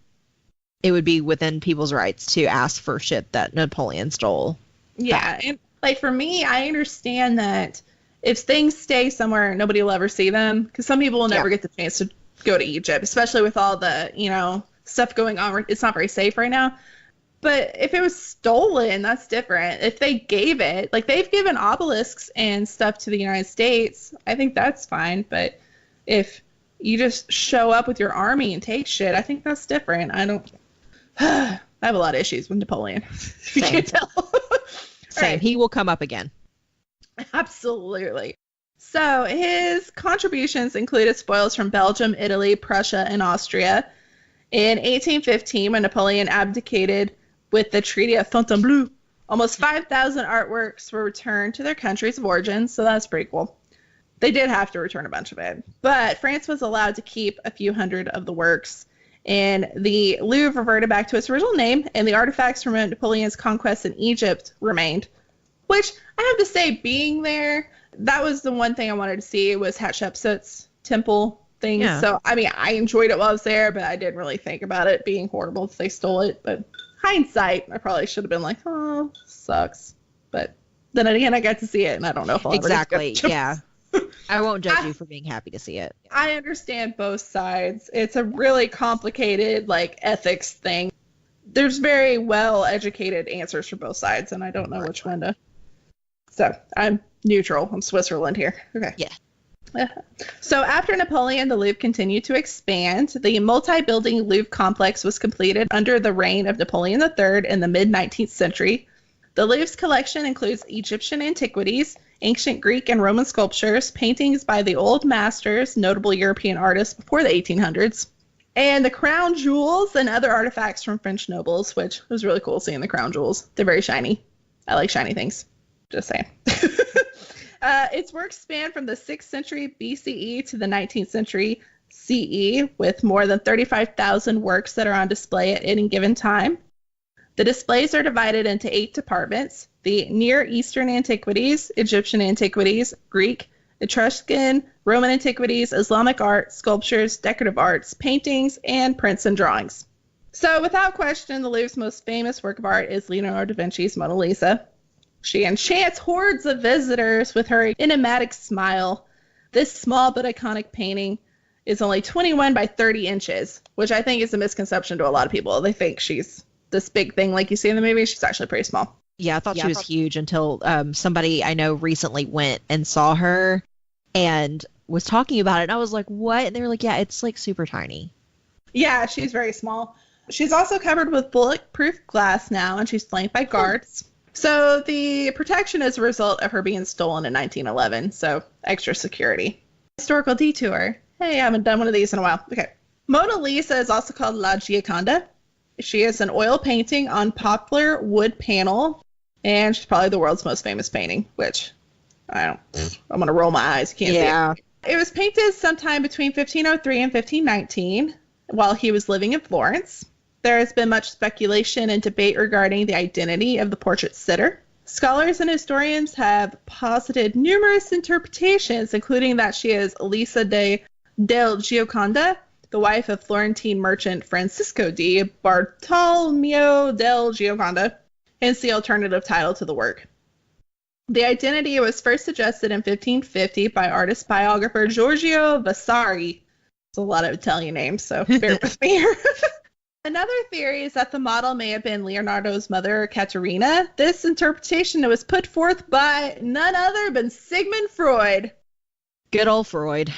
it would be within people's rights to ask for shit that Napoleon stole. Yeah, and, like, for me, I understand that if things stay somewhere, nobody will ever see them, because some people will never get the chance to go to Egypt, especially with all the, you know, stuff going on. It's not very safe right now. But if it was stolen, that's different. If they gave it, like they've given obelisks and stuff to the United States, I think that's fine. But if you just show up with your army and take shit, I think that's different. I don't. I have a lot of issues with Napoleon. You Same. can tell. Same. Right. He will come up again. Absolutely. So his contributions included spoils from Belgium, Italy, Prussia, and Austria. In 1815, when Napoleon abdicated with the Treaty of Fontainebleau, almost 5,000 artworks were returned to their countries of origin, so that's pretty cool. They did have to return a bunch of it, but France was allowed to keep a few hundred of the works, and the Louvre reverted back to its original name, and the artifacts from Napoleon's conquests in Egypt remained. Which, I have to say, being there, that was the one thing I wanted to see was Hatshepsut's temple thing. Yeah. So, I mean, I enjoyed it while I was there, but I didn't really think about it being horrible if they stole it. But hindsight, I probably should have been like, oh, sucks. But then again, I got to see it, and I don't know if I'll ever get Exactly. to- Yeah. I won't judge you for being happy to see it. I understand both sides. It's a really complicated, like, ethics thing. There's very well-educated answers for both sides, and I don't know which one to... So, I'm neutral. I'm Switzerland here. Okay. Yeah. So, after Napoleon, the Louvre continued to expand. The multi-building Louvre complex was completed under the reign of Napoleon III in the mid-19th century. The Louvre's collection includes Egyptian antiquities, ancient Greek and Roman sculptures, paintings by the old masters, notable European artists before the 1800s, and the crown jewels and other artifacts from French nobles, which was really cool seeing the crown jewels. They're very shiny. I like shiny things. Just saying. Its works span from the 6th century BCE to the 19th century CE, with more than 35,000 works that are on display at any given time. The displays are divided into 8 departments: the Near Eastern antiquities, Egyptian antiquities, Greek, Etruscan, Roman antiquities, Islamic art, sculptures, decorative arts, paintings, and prints and drawings. So, without question, the Louvre's most famous work of art is Leonardo da Vinci's Mona Lisa. She enchants hordes of visitors with her enigmatic smile. This small but iconic painting is only 21 by 30 inches, which I think is a misconception to a lot of people. They think she's this big thing like you see in the movie. She's actually pretty small. Yeah, I thought she was huge until somebody I know recently went and saw her and was talking about it. And I was like, what? And they were like, yeah, it's like super tiny. Yeah, she's very small. She's also covered with bulletproof glass now, and she's flanked by guards. So the protection is a result of her being stolen in 1911, so extra security. Historical detour. Hey, I haven't done one of these in a while. Okay. Mona Lisa is also called La Gioconda. She is an oil painting on poplar wood panel, and she's probably the world's most famous painting, which I'm going to roll my eyes. You can't see it. It was painted sometime between 1503 and 1519 while he was living in Florence. There has been much speculation and debate regarding the identity of the portrait sitter. Scholars and historians have posited numerous interpretations, including that she is Elisa del Gioconda, the wife of Florentine merchant Francisco di Bartolomeo del Gioconda, hence the alternative title to the work. The identity was first suggested in 1550 by artist biographer Giorgio Vasari. It's a lot of Italian names, so bear with me here. Another theory is that the model may have been Leonardo's mother, Caterina. This interpretation was put forth by none other than Sigmund Freud. Good old Freud.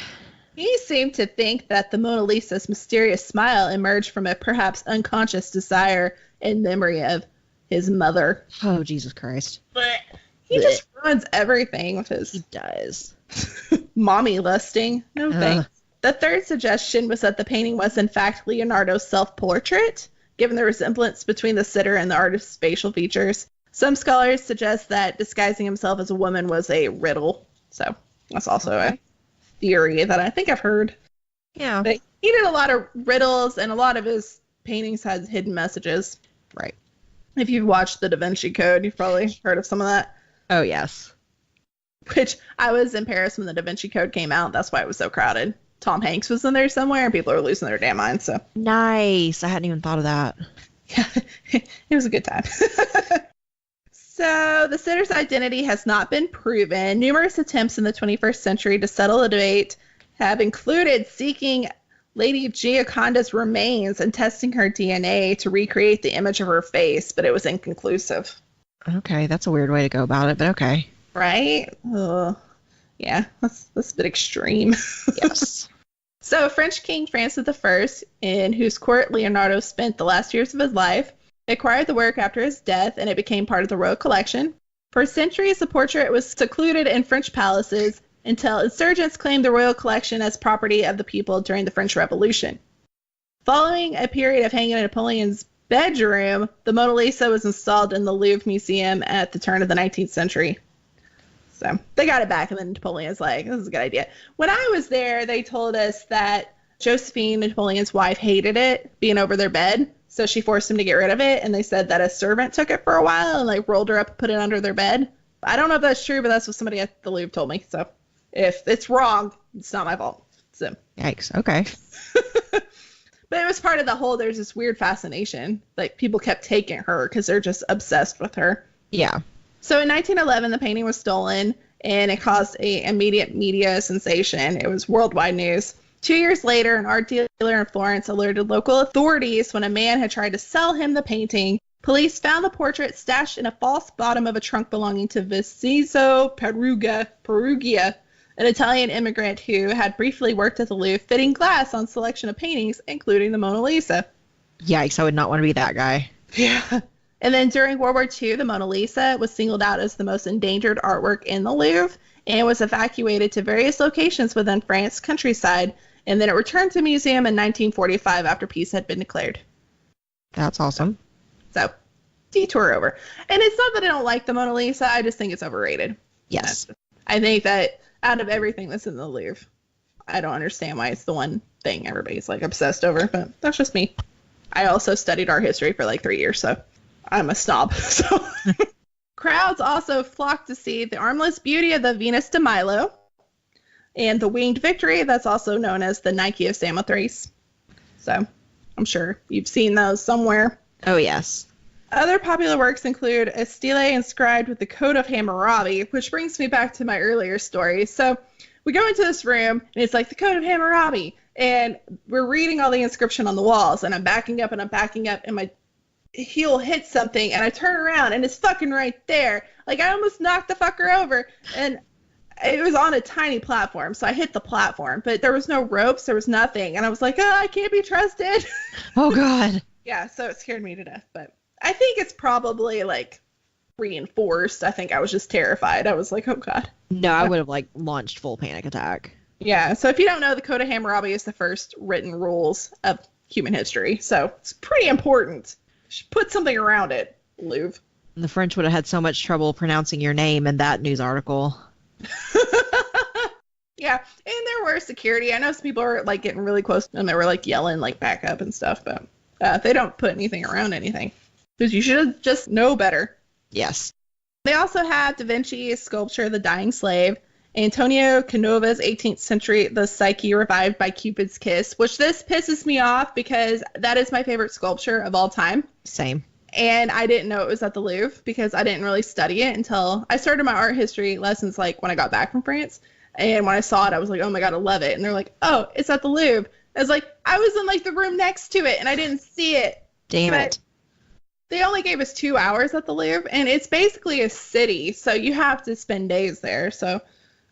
He seemed to think that the Mona Lisa's mysterious smile emerged from a perhaps unconscious desire and memory of his mother. Oh, Jesus Christ. But he just ruins everything with his... He does. mommy lusting. No thanks. The third suggestion was that the painting was in fact Leonardo's self-portrait, given the resemblance between the sitter and the artist's facial features. Some scholars suggest that disguising himself as a woman was a riddle. So that's also a theory that I think I've heard. Yeah. But he did a lot of riddles, and a lot of his paintings had hidden messages. Right. If you've watched the Da Vinci Code, you've probably heard of some of that. Oh, yes. Which, I was in Paris when the Da Vinci Code came out. That's why it was so crowded. Tom Hanks was in there somewhere, and people are losing their damn minds. So Nice. I hadn't even thought of that. Yeah, it was a good time. So the sitter's identity has not been proven. Numerous attempts in the 21st century to settle the debate have included seeking Lady Gioconda's remains and testing her DNA to recreate the image of her face, but it was inconclusive. Okay, that's a weird way to go about it, but okay. Right? Yeah, that's a bit extreme. Yes. So French King Francis I, in whose court Leonardo spent the last years of his life, acquired the work after his death, and it became part of the royal collection. For centuries, the portrait was secluded in French palaces until insurgents claimed the royal collection as property of the people during the French Revolution. Following a period of hanging in Napoleon's bedroom, the Mona Lisa was installed in the Louvre Museum at the turn of the 19th century. So they got it back, and then Napoleon's like, this is a good idea. When I was there, they told us that Josephine, Napoleon's wife, hated it being over their bed, so she forced him to get rid of it, and they said that a servant took it for a while and like rolled her up and put it under their bed. I don't know if that's true, but that's what somebody at the Louvre told me. So if it's wrong, it's not my fault. So Yikes. Okay. But it was part of the whole, there's this weird fascination. Like, people kept taking her because they're just obsessed with her. Yeah. So in 1911, the painting was stolen, and it caused an immediate media sensation. It was worldwide news. 2 years later, an art dealer in Florence alerted local authorities when a man had tried to sell him the painting. Police found the portrait stashed in a false bottom of a trunk belonging to Vincenzo Perugia, an Italian immigrant who had briefly worked at the Louvre fitting glass on selection of paintings, including the Mona Lisa. Yikes, I would not want to be that guy. Yeah. And then during World War II, the Mona Lisa was singled out as the most endangered artwork in the Louvre and was evacuated to various locations within France's countryside. And then it returned to the museum in 1945 after peace had been declared. That's awesome. So, detour over. And it's not that I don't like the Mona Lisa, I just think it's overrated. Yes. I think that out of everything that's in the Louvre, I don't understand why it's the one thing everybody's like obsessed over, but that's just me. I also studied art history for like 3 years, so I'm a snob. So crowds also flocked to see the armless beauty of the Venus de Milo and the Winged Victory, that's also known as the Nike of Samothrace. So I'm sure you've seen those somewhere. Oh, yes. Other popular works include a stele inscribed with the Code of Hammurabi, which brings me back to my earlier story. So we go into this room, and it's like the Code of Hammurabi, and we're reading all the inscription on the walls, and I'm backing up, and my heel hits something, and I turn around, and it's fucking right there. Like, I almost knocked the fucker over, and it was on a tiny platform, so I hit the platform, but there was no ropes, there was nothing, and I was like, oh, I can't be trusted. Oh, God. Yeah, so it scared me to death, but I think it's probably, like, reinforced. I think I was just terrified. I was like, oh, God. No, I would have, like, launched full panic attack. Yeah, so if you don't know, the Code of Hammurabi is the first written rules of human history, so it's pretty important. You should put something around it, Louvre. The French would have had so much trouble pronouncing your name in that news article. Yeah, and there were security. I know some people are, like, getting really close, and they were, like, yelling, like, back up and stuff, but they don't put anything around anything. Because you should just know better. Yes. They also have Da Vinci's sculpture, The Dying Slave, Antonio Canova's 18th century The Psyche Revived by Cupid's Kiss, which this pisses me off because that is my favorite sculpture of all time. Same. And I didn't know it was at the Louvre because I didn't really study it until I started my art history lessons, like, when I got back from France. And when I saw it, I was like, oh my God, I love it. And they're like, oh, it's at the Louvre. I was like, I was in, like, the room next to it, and I didn't see it. Damn it. They only gave us 2 hours at the Louvre, and it's basically a city, so you have to spend days there. So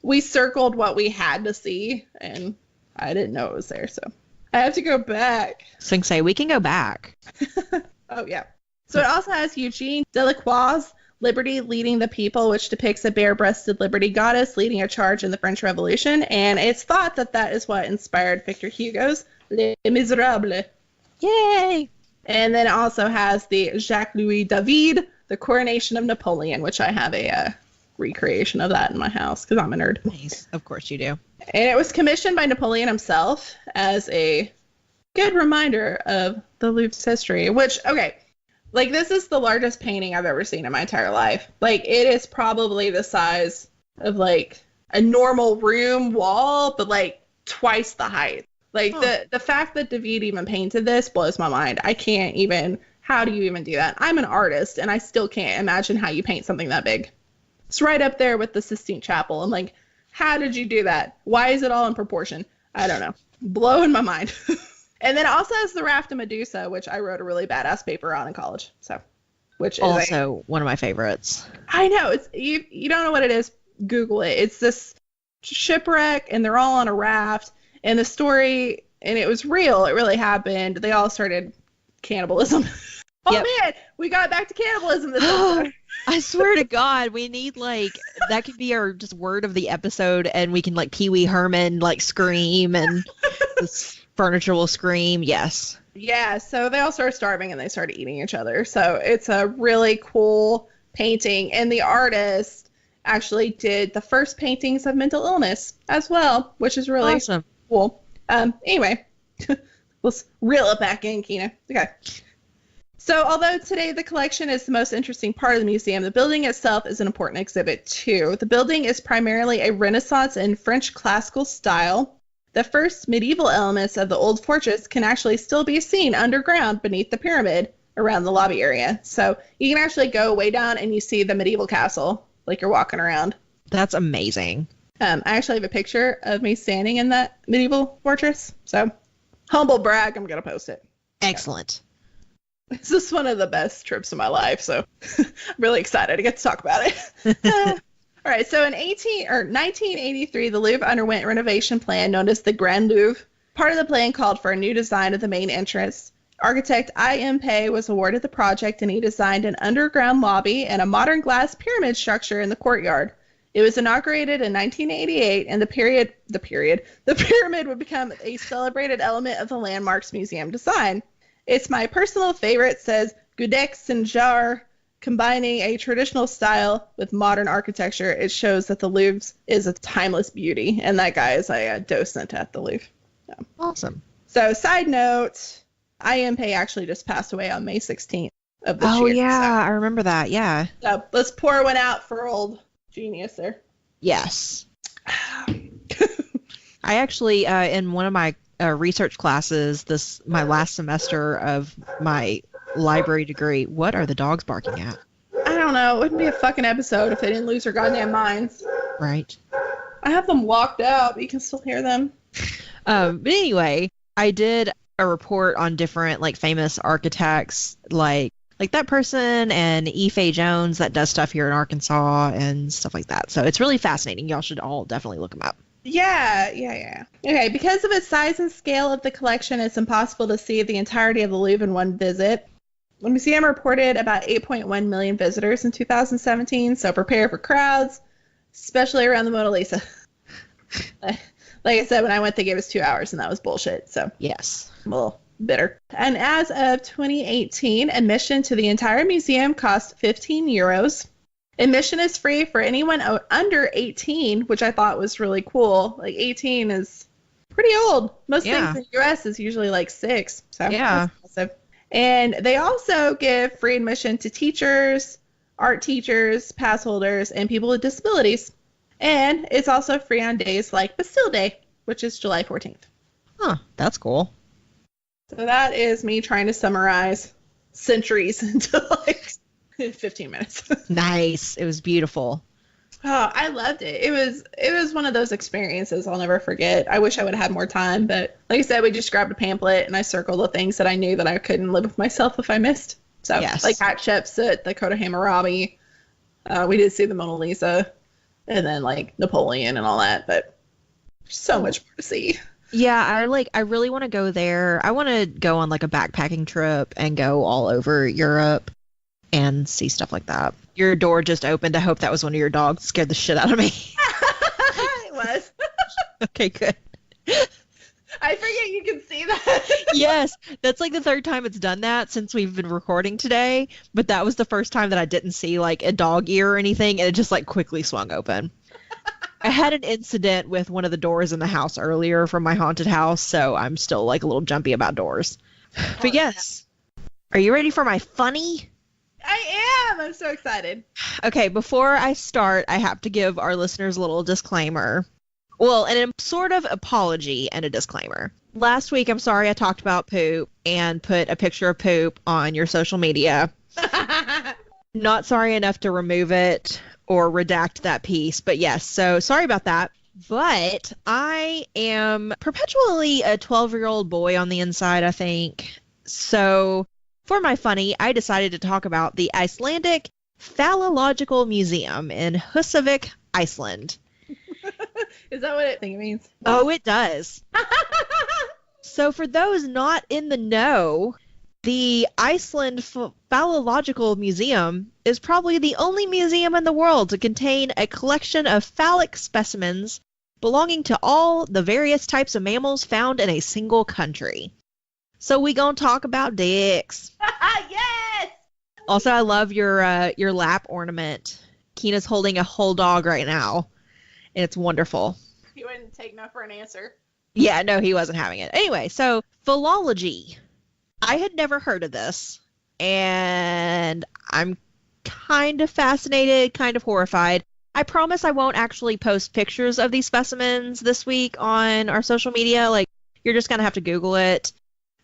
we circled what we had to see, and I didn't know it was there, so I have to go back. So say we can go back. Oh, yeah. So it also has Eugene Delacroix's Liberty Leading the People, which depicts a bare-breasted liberty goddess leading a charge in the French Revolution, and it's thought that that is what inspired Victor Hugo's Les Miserables. Yay! And then it also has the Jacques-Louis David, The Coronation of Napoleon, which I have a recreation of that in my house because I'm a nerd. Nice. Of course you do. And it was commissioned by Napoleon himself as a good reminder of the Louvre's history, which, okay, like, this is the largest painting I've ever seen in my entire life. Like, it is probably the size of, like, a normal room wall, but, like, twice the height. Like, the fact that David even painted this blows my mind. I can't even, how do you even do that? I'm an artist, and I still can't imagine how you paint something that big. It's right up there with the Sistine Chapel. I'm like, how did you do that? Why is it all in proportion? I don't know. Blowing my mind. And then it also has the Raft of Medusa, which I wrote a really badass paper on in college. So, which is also one of my favorites. I know, it's you don't know what it is. Google it. It's this shipwreck, and they're all on a raft. And the story, and it was real. It really happened. They all started cannibalism. Oh Yep. man, we got back to cannibalism this episode. I swear to God, we need that could be our just word of the episode, and we can Pee Wee Herman scream, and this furniture will scream. Yes. Yeah, so they all started starving and they started eating each other. So it's a really cool painting, and the artist actually did the first paintings of mental illness as well, which is really Awesome. cool. Anyway, let's reel it back in, Kyna. Okay. So although today the collection is the most interesting part of the museum, the building itself is an important exhibit too. The building is primarily a Renaissance and French classical style. The first medieval elements of the old fortress can actually still be seen underground beneath the pyramid around the lobby area. So you can actually go way down and you see the medieval castle like you're walking around. That's amazing. I actually have a picture of me standing in that medieval fortress. So humble brag, I'm going to post it. Excellent. This is one of the best trips of my life, so I'm really excited to get to talk about it. All right, so in 1983, the Louvre underwent a renovation plan known as the Grand Louvre. Part of the plan called for a new design of the main entrance. Architect I.M. Pei was awarded the project, and he designed an underground lobby and a modern glass pyramid structure in the courtyard. It was inaugurated in 1988, and the pyramid would become a celebrated element of the landmark's museum design. It's my personal favorite, says Gudek Sinjar, combining a traditional style with modern architecture. It shows that the Louvre is a timeless beauty, and that guy is a docent at the Louvre. Yeah. Awesome. So, side note, I.M. Pei actually just passed away on May 16th of this year. Oh, yeah, I remember that, yeah. So, let's pour one out for old genius there. Yes. I actually, in one of my research classes, my last semester of my library degree, what are the dogs barking at? I don't know. It wouldn't be a fucking episode if they didn't lose their goddamn minds. Right. I have them locked out, but you can still hear them. But anyway, I did a report on different famous architects, like that person and Ife Jones that does stuff here in Arkansas and stuff like that. So it's really fascinating. Y'all should all definitely look them up. Yeah. Okay, because of its size and scale of the collection, it's impossible to see the entirety of the Louvre in one visit. The museum reported about 8.1 million visitors in 2017, so prepare for crowds, especially around the Mona Lisa. Like I said, when I went, they gave us 2 hours, and that was bullshit, so Yes. I'm a little bitter. And as of 2018, admission to the entire museum cost 15 euros. Admission is free for anyone under 18, which I thought was really cool. 18 is pretty old. Most things in the U.S. is usually 6. So Yeah. that's awesome. And they also give free admission to teachers, art teachers, pass holders, and people with disabilities. And it's also free on days like Bastille Day, which is July 14th. Huh, that's cool. So that is me trying to summarize centuries into 15 minutes. Nice. It was beautiful. Oh, I loved it. It was one of those experiences I'll never forget. I wish I would have had more time, but like I said, we just grabbed a pamphlet and I circled the things that I knew that I couldn't live with myself if I missed. So, Yes. Hatshepsut, the Coat of Hammurabi. We did see the Mona Lisa, and then Napoleon and all that, but there's so much more to see. Yeah, I really want to go there. I want to go on a backpacking trip and go all over Europe and see stuff like that. Your door just opened. I hope that was one of your dogs. Scared the shit out of me. It was. Okay, good. I forget you can see that. Yes, that's the third time it's done that since we've been recording today. But that was the first time that I didn't see a dog ear or anything, and it just quickly swung open. I had an incident with one of the doors in the house earlier from my haunted house, so I'm still a little jumpy about doors. But yes. Are you ready for my funny? I am. I'm so excited. Okay, before I start, I have to give our listeners a little disclaimer. Well, a sort of apology and a disclaimer. Last week, I'm sorry I talked about poop and put a picture of poop on your social media. Not sorry enough to remove it or redact that piece, but yes, so sorry about that. But I am perpetually a 12-year-old boy on the inside, I think. So for my funny, I decided to talk about the Icelandic Phallological Museum in Húsavík, Iceland. Is that what I think it means? Oh, it does. So for those not in the know, The Iceland Phallological Museum is probably the only museum in the world to contain a collection of phallic specimens belonging to all the various types of mammals found in a single country. So we gonna talk about dicks. Yes! Also, I love your lap ornament. Kyna's holding a whole dog right now, and it's wonderful. He wouldn't take no for an answer. Yeah, no, he wasn't having it. Anyway, so phallology. I had never heard of this, and I'm kind of fascinated, kind of horrified. I promise I won't actually post pictures of these specimens this week on our social media. Like, you're just going to have to Google it.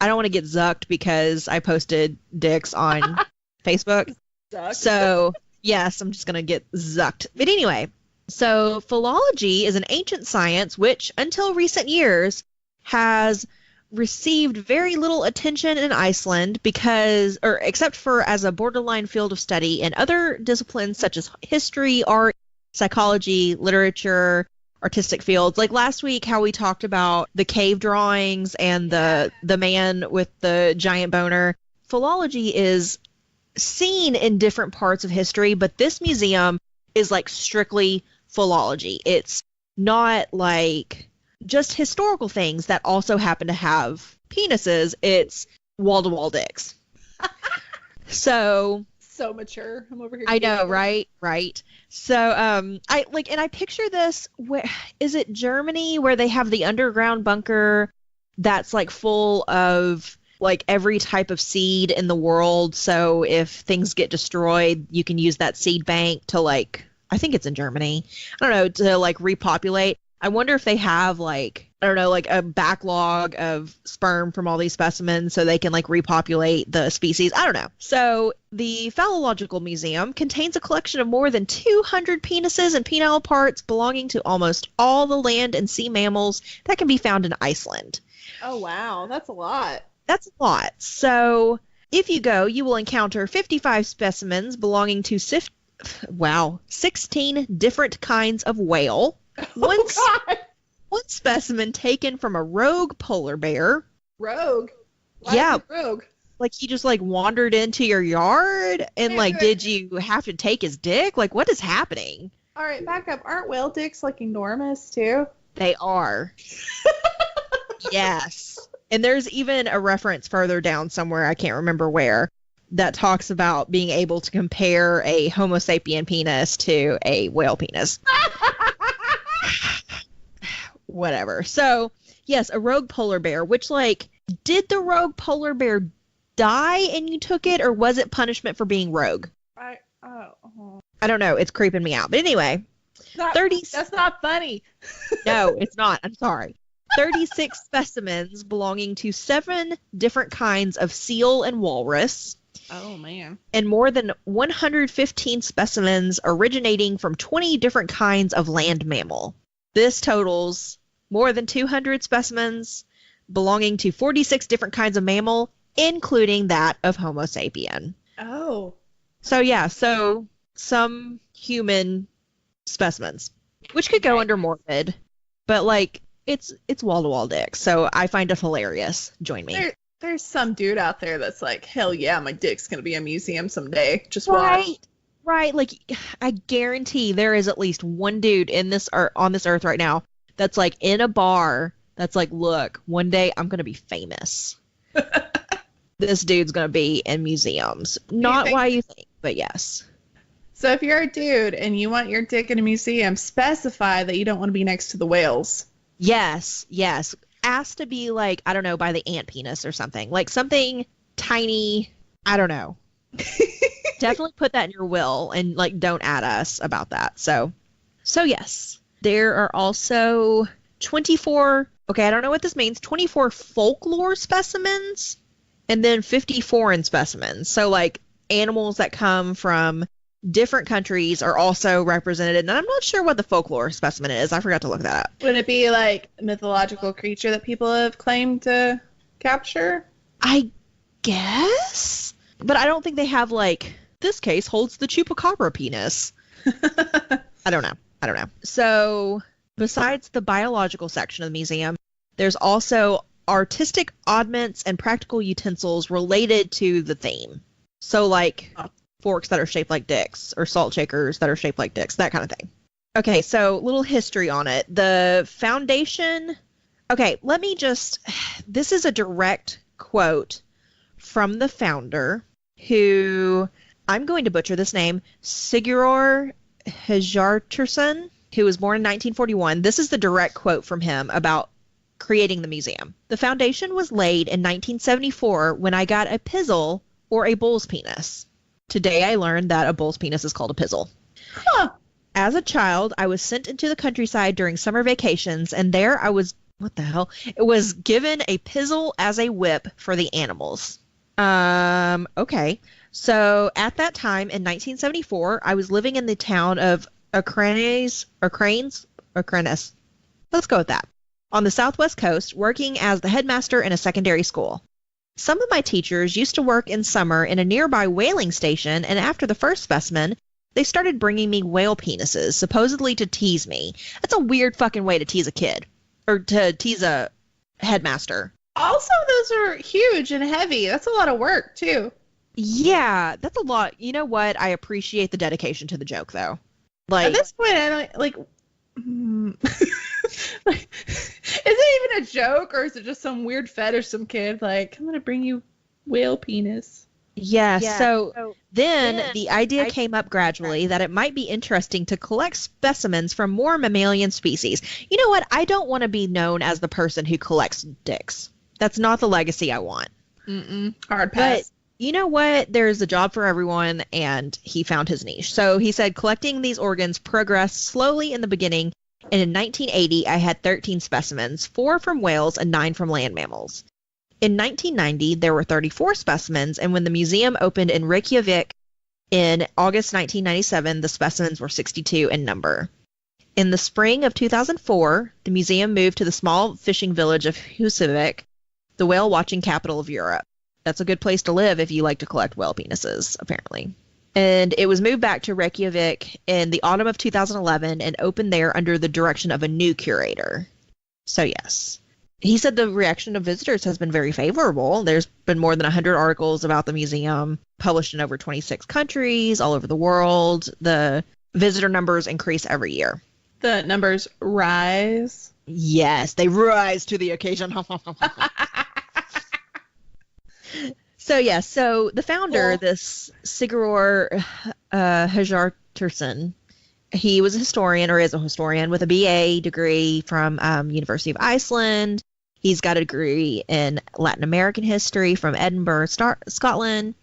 I don't want to get zucked because I posted dicks on Facebook. Zucked. So, yes, I'm just going to get zucked. But anyway, so phallology is an ancient science which, until recent years, has received very little attention in Iceland except for as a borderline field of study in other disciplines such as history, art, psychology, literature, artistic fields. Like last week, how we talked about the cave drawings and the man with the giant boner. Phallology is seen in different parts of history, but this museum is like strictly phallology. It's not like just historical things that also happen to have penises. It's wall-to-wall dicks. So mature. I'm over here. I know, right. So I picture this. Where is it? Germany, where they have the underground bunker that's like full of like every type of seed in the world. So if things get destroyed, you can use that seed bank to like, I think it's in Germany, I don't know, to like repopulate. I wonder if they have like, I don't know, like a backlog of sperm from all these specimens so they can like repopulate the species. I don't know. So the Phallological Museum contains a collection of more than 200 penises and penile parts belonging to almost all the land and sea mammals that can be found in Iceland. Oh, wow. That's a lot. That's a lot. So if you go, you will encounter 55 specimens belonging to 16 different kinds of whale. One specimen taken from a rogue polar bear. Rogue? Why Yeah. is he rogue? Like he just like wandered into your yard and like, did you have to take his dick? Like, what is happening? All right, back up. Aren't whale dicks like enormous too? They are. Yes. And there's even a reference further down somewhere, I can't remember where, that talks about being able to compare a Homo sapien penis to a whale penis. Whatever. So, yes, a rogue polar bear, which, like, did the rogue polar bear die and you took it, or was it punishment for being rogue? I don't know. It's creeping me out. But anyway, that's not funny. No, it's not. I'm sorry. 36 specimens belonging to 7 different kinds of seal and walrus. Oh, man. And more than 115 specimens originating from 20 different kinds of land mammal. This totals more than 200 specimens belonging to 46 different kinds of mammal, including that of Homo sapien. Oh. So, yeah, so some human specimens, which could go under morbid, but, like, it's wall-to-wall dick, so I find it hilarious. Join me. There's some dude out there that's like, hell yeah, my dick's going to be a museum someday. Just watch. Right, like, I guarantee there is at least one dude on this earth right now that's, like, in a bar that's like, look, one day I'm going to be famous. This dude's going to be in museums. Not why you think, but yes. So if you're a dude and you want your dick in a museum, specify that you don't want to be next to the whales. Yes. Asked to be, like, I don't know, by the ant penis or something. Like, something tiny, I don't know. Definitely put that in your will and, like, don't add us about that. So yes. There are also 24, okay, I don't know what this means, 24 folklore specimens and then 50 foreign specimens. So, like, animals that come from different countries are also represented. And I'm not sure what the folklore specimen is. I forgot to look that up. Would it be, like, a mythological creature that people have claimed to capture? I guess. But I don't think they have, like, this case holds the chupacabra penis. I don't know. So, besides the biological section of the museum, there's also artistic oddments and practical utensils related to the theme. So like forks that are shaped like dicks or salt shakers that are shaped like dicks, that kind of thing. Okay, so little history on it. The foundation... Okay, this is a direct quote from the founder, who, I'm going to butcher this name, Sigurður Hjartarson, who was born in 1941. This is the direct quote from him about creating the museum. The foundation was laid in 1974 when I got a pizzle, or a bull's penis. Today I learned that a bull's penis is called a pizzle. Huh. As a child, I was sent into the countryside during summer vacations, and there I was... What the hell? It was given a pizzle as a whip for the animals. Okay. So at that time in 1974, I was living in the town of Acranes. Let's go with that. On the southwest coast, working as the headmaster in a secondary school. Some of my teachers used to work in summer in a nearby whaling station, and after the first specimen, they started bringing me whale penises, supposedly to tease me. That's a weird fucking way to tease a kid. Or to tease a headmaster. Also, those are huge and heavy. That's a lot of work, too. Yeah, that's a lot. You know what? I appreciate the dedication to the joke, though. Like, at this point, I don't, like, like, is it even a joke, or is it just some weird fetish some kid? Like, I'm going to bring you whale penis. Yeah, so then the idea came up gradually that it might be interesting to collect specimens from more mammalian species. You know what? I don't want to be known as the person who collects dicks. That's not the legacy I want. Hard pass. But you know what? There's a job for everyone, and he found his niche. So he said collecting these organs progressed slowly in the beginning, and in 1980 I had 13 specimens, 4 from whales and 9 from land mammals. In 1990, there were 34 specimens, and when the museum opened in Reykjavik in August 1997, the specimens were 62 in number. In the spring of 2004, the museum moved to the small fishing village of Husavik, the whale-watching capital of Europe. That's a good place to live if you like to collect whale penises, apparently. And it was moved back to Reykjavik in the autumn of 2011 and opened there under the direction of a new curator. So yes. He said the reaction of visitors has been very favorable. There's been more than 100 articles about the museum published in over 26 countries all over the world. The visitor numbers increase every year. The numbers rise? Yes, they rise to the occasion. So the founder, this Sigurður Hjartarson, he was a historian, or is a historian, with a BA degree from University of Iceland. He's got a degree in Latin American history from Edinburgh, Scotland.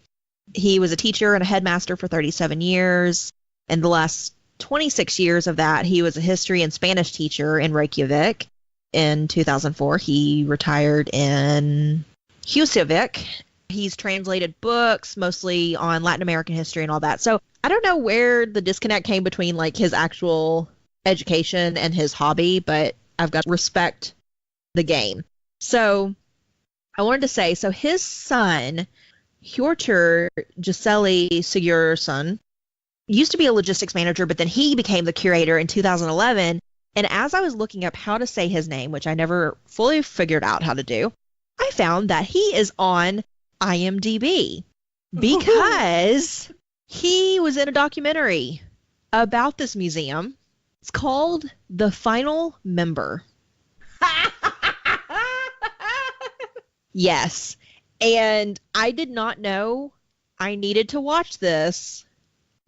He was a teacher and a headmaster for 37 years. And the last 26 years of that, he was a history and Spanish teacher in Reykjavik. In 2004, he retired in Husavik. He's translated books, mostly on Latin American history and all that. So I don't know where the disconnect came between like his actual education and his hobby, but I've got to respect the game. So I wanted to say, so his son, Hjortur Giseli Sigurðsson, used to be a logistics manager, but then he became the curator in 2011. And as I was looking up how to say his name, which I never fully figured out how to do, I found that he is on IMDb because he was in a documentary about this museum. It's called The Final Member. Yes. And I did not know I needed to watch this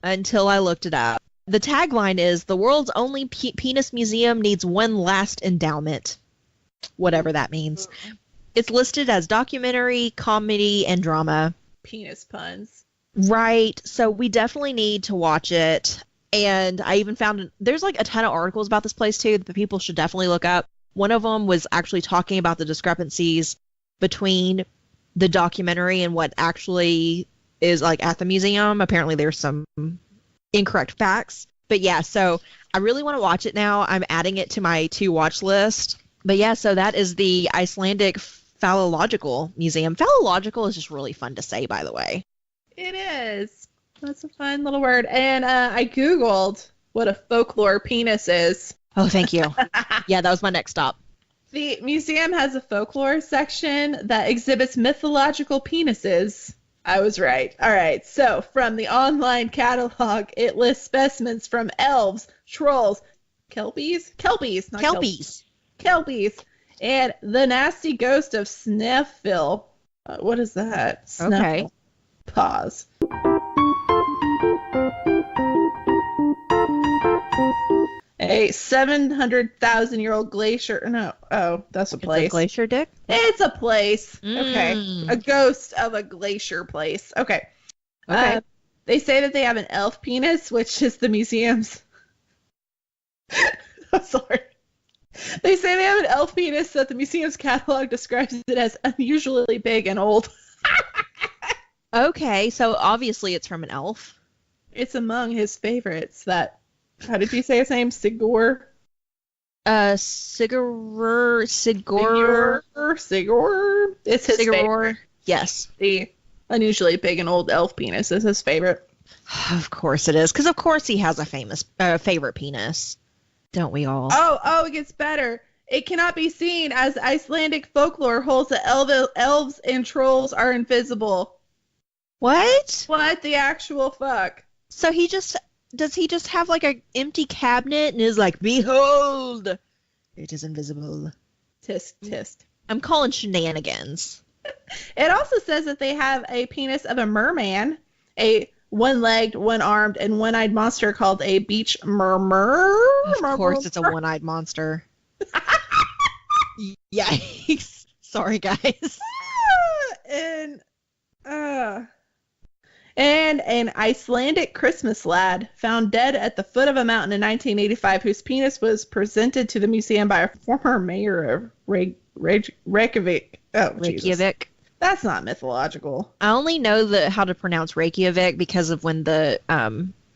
until I looked it up. The tagline is, "The world's only penis museum needs one last endowment." Whatever that means. It's listed as documentary, comedy, and drama. Penis puns. Right. So we definitely need to watch it. And I even found there's like a ton of articles about this place too that people should definitely look up. One of them was actually talking about the discrepancies between the documentary and what actually is like at the museum. Apparently there's some incorrect facts. But yeah, so I really want to watch it now. I'm adding it to my to watch list. But yeah, so that is the Icelandic Phallological Museum. Phallological is just really fun to say, by the way. It is. That's a fun little word. And I Googled what a folklore penis is. Oh, thank you. Yeah, that was my next stop. The museum has a folklore section that exhibits mythological penises. I was right. All right. So, from the online catalog, it lists specimens from elves, trolls, kelpies, and the nasty ghost of Snuffville. What is that? Okay. Pause. A 700,000-year-old glacier. No. Oh, that's a place. It's a glacier, Dick? It's a place. Okay. A ghost of a glacier place. Okay. Okay. They say that they have an elf penis, which is the museum's. I'm sorry. They say they have an elf penis that the museum's catalog describes it as unusually big and old. Okay, so obviously it's from an elf. It's among his favorites that... How did you say his name? Sigor? Sigor. It's his favorite. Yes. The unusually big and old elf penis is his favorite. Of course it is, because of course he has a famous favorite penis. Don't we all? Oh, it gets better. It cannot be seen as Icelandic folklore holds that elves and trolls are invisible. What? What the actual fuck? So does he just have like an empty cabinet and is like, behold, it is invisible. Tisk. I'm calling shenanigans. It also says that they have a penis of a merman, a one-legged, one-armed, and one-eyed monster called a beach mermer. Of course it's a one-eyed monster. Yikes. Sorry, guys. And an Icelandic Christmas lad found dead at the foot of a mountain in 1985, whose penis was presented to the museum by a former mayor of Reykjavik. Oh, Reykjavik. Jesus. That's not mythological. I only know how to pronounce Reykjavik because of when the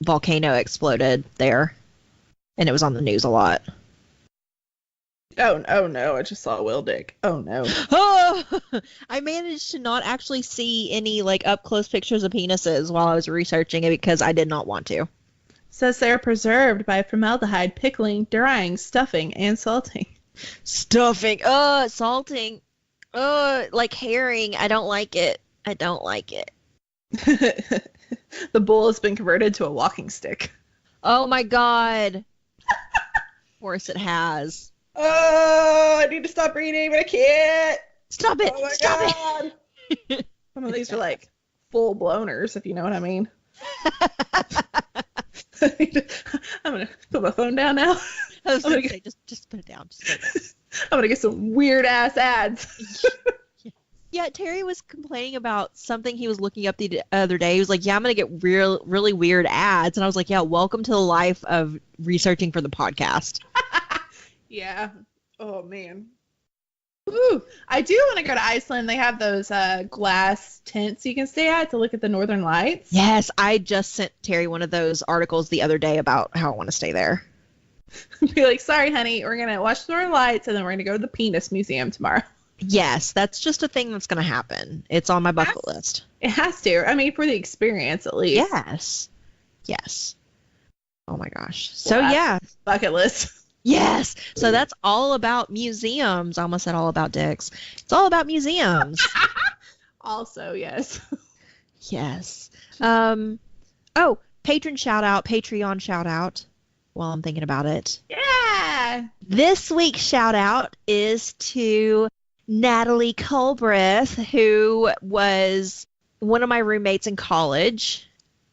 volcano exploded there, and it was on the news a lot. Oh no, I just saw Will Dick. Oh no. Oh, I managed to not actually see any like up close pictures of penises while I was researching it because I did not want to. Says they're preserved by formaldehyde, pickling, drying, stuffing, and salting. Stuffing. Salting. Like herring. I don't like it. The bull has been converted to a walking stick. Oh my god. Of course it has. Oh, I need to stop reading, but I can't. Stop it. Oh my Stop God. It. Some of these are like full blowners, if you know what I mean. I'm going to put my phone down now. I was going to say, just put it down. I'm going to get some weird ass ads. Yeah, Terry was complaining about something he was looking up the other day. He was like, yeah, I'm going to get really weird ads. And I was like, yeah, welcome to the life of researching for the podcast. Yeah. Oh, man. Ooh, I do want to go to Iceland. They have those glass tents you can stay at to look at the northern lights. Yes, I just sent Terry one of those articles the other day about how I want to stay there. Be like, sorry, honey, we're going to watch the northern lights, and then we're going to go to the Penis Museum tomorrow. Yes, that's just a thing that's going to happen. It's on my bucket list. It has to. I mean, for the experience, at least. Yes. Oh, my gosh. So, yeah. Bucket list. Yes. So that's all about museums. I almost said all about dicks. It's all about museums. Also, yes. Yes. Patron shout out, Patreon shout out while I'm thinking about it. Yeah. This week's shout out is to Natalie Culbreth, who was one of my roommates in college.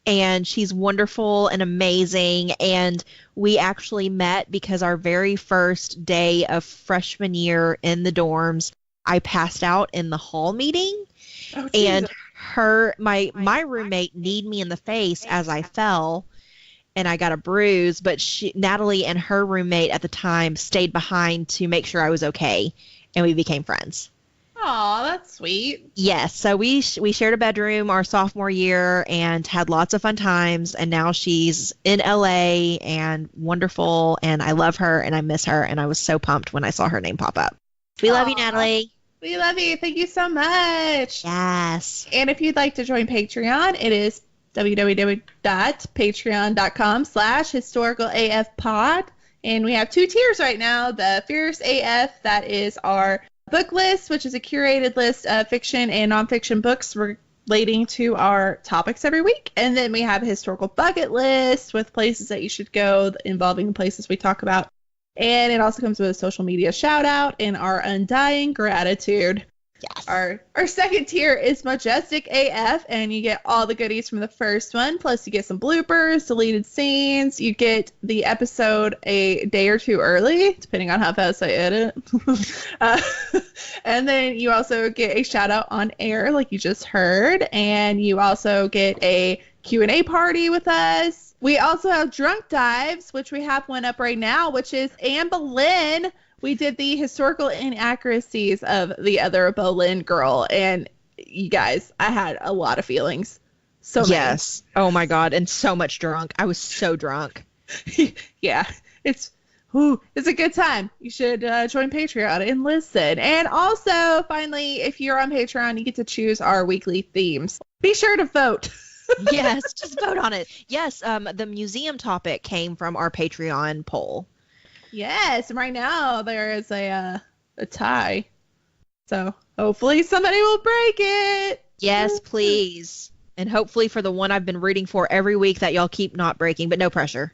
And she's wonderful and amazing. And we actually met because our very first day of freshman year in the dorms, I passed out in the hall meeting. Oh, and my roommate kneed me in the face as I fell, and I got a bruise. But Natalie and her roommate at the time stayed behind to make sure I was okay, and we became friends. Aw, that's sweet. Yes, so we shared a bedroom our sophomore year and had lots of fun times, and now she's in LA and wonderful, and I love her and I miss her, and I was so pumped when I saw her name pop up. We love you, Natalie. We love you. Thank you so much. Yes. And if you'd like to join Patreon, it is www.patreon.com/historicalafpod. And we have 2 tiers right now. The Fierce AF, that is our book list, which is a curated list of fiction and nonfiction books relating to our topics every week. And then we have a historical bucket list with places that you should go involving the places we talk about. And it also comes with a social media shout out and our undying gratitude. Yes. Our second tier is Majestic AF, and you get all the goodies from the first one, plus you get some bloopers, deleted scenes. You get the episode a day or 2 early, depending on how fast I edit. And then you also get a shout out on air, like you just heard, and you also get a Q&A party with us. We also have Drunk Dives, which we have one up right now, which is Anne Boleyn. We did the historical inaccuracies of the other Boleyn girl, and you guys, I had a lot of feelings. So many. Yes. Oh my God, and so much drunk. I was so drunk. Yeah, it's a good time. You should join Patreon and listen. And also, finally, if you're on Patreon, you get to choose our weekly themes. Be sure to vote. Yes, just vote on it. Yes, the museum topic came from our Patreon poll. Yes, and right now there is a tie. So hopefully somebody will break it. Yes, please. And hopefully for the one I've been rooting for every week that y'all keep not breaking, but no pressure.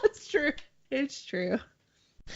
It's true. It's true.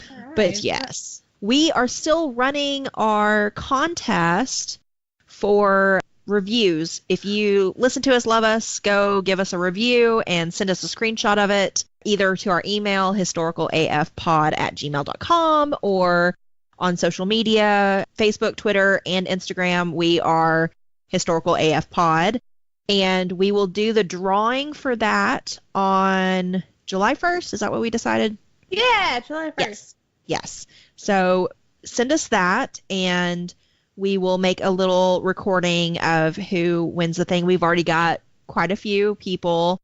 All But right. yes, we are still running our contest for reviews. If you listen to us, love us, go give us a review and send us a screenshot of it, either to our email, historicalafpod@gmail.com, or on social media, Facebook, Twitter, and Instagram. We are Historical AF Pod. And we will do the drawing for that on July 1st. Is that what we decided? Yeah, July 1st. Yes. So send us that, and we will make a little recording of who wins the thing. We've already got quite a few people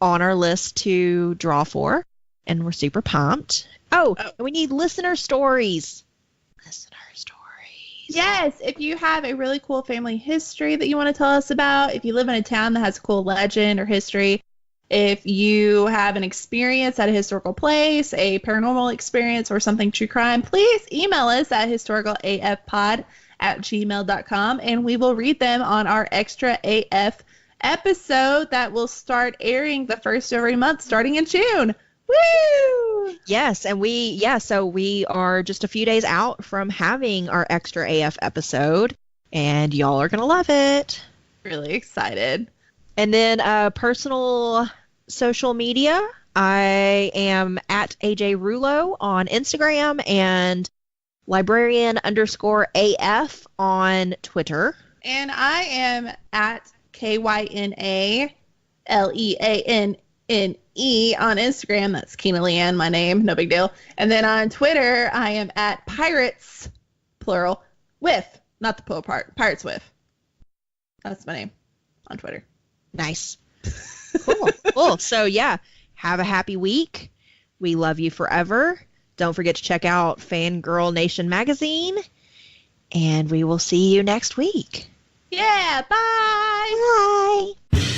on our list to draw for, and we're super pumped. Oh, and we need listener stories. Listener stories. Yes, if you have a really cool family history that you want to tell us about, if you live in a town that has a cool legend or history, if you have an experience at a historical place, a paranormal experience, or something true crime, please email us at historicalafpod@gmail.com, and we will read them on our Extra AF episode that will start airing the first of every month starting in June. Woo! Yes, and so we are just a few days out from having our Extra AF episode, and y'all are going to love it. Really excited. And then personal social media, I am at AJ Rulo on Instagram and librarian_AF on Twitter. And I am at KYNALEANNE on Instagram. That's Kyna Leanne, my name. No big deal. And then on Twitter, I am at Pirates, plural, with, not the plural part, Pirates with. That's my name on Twitter. Nice. Cool. So, yeah, have a happy week. We love you forever. Don't forget to check out Fangirl Nation magazine. And we will see you next week. Yeah, bye! Bye.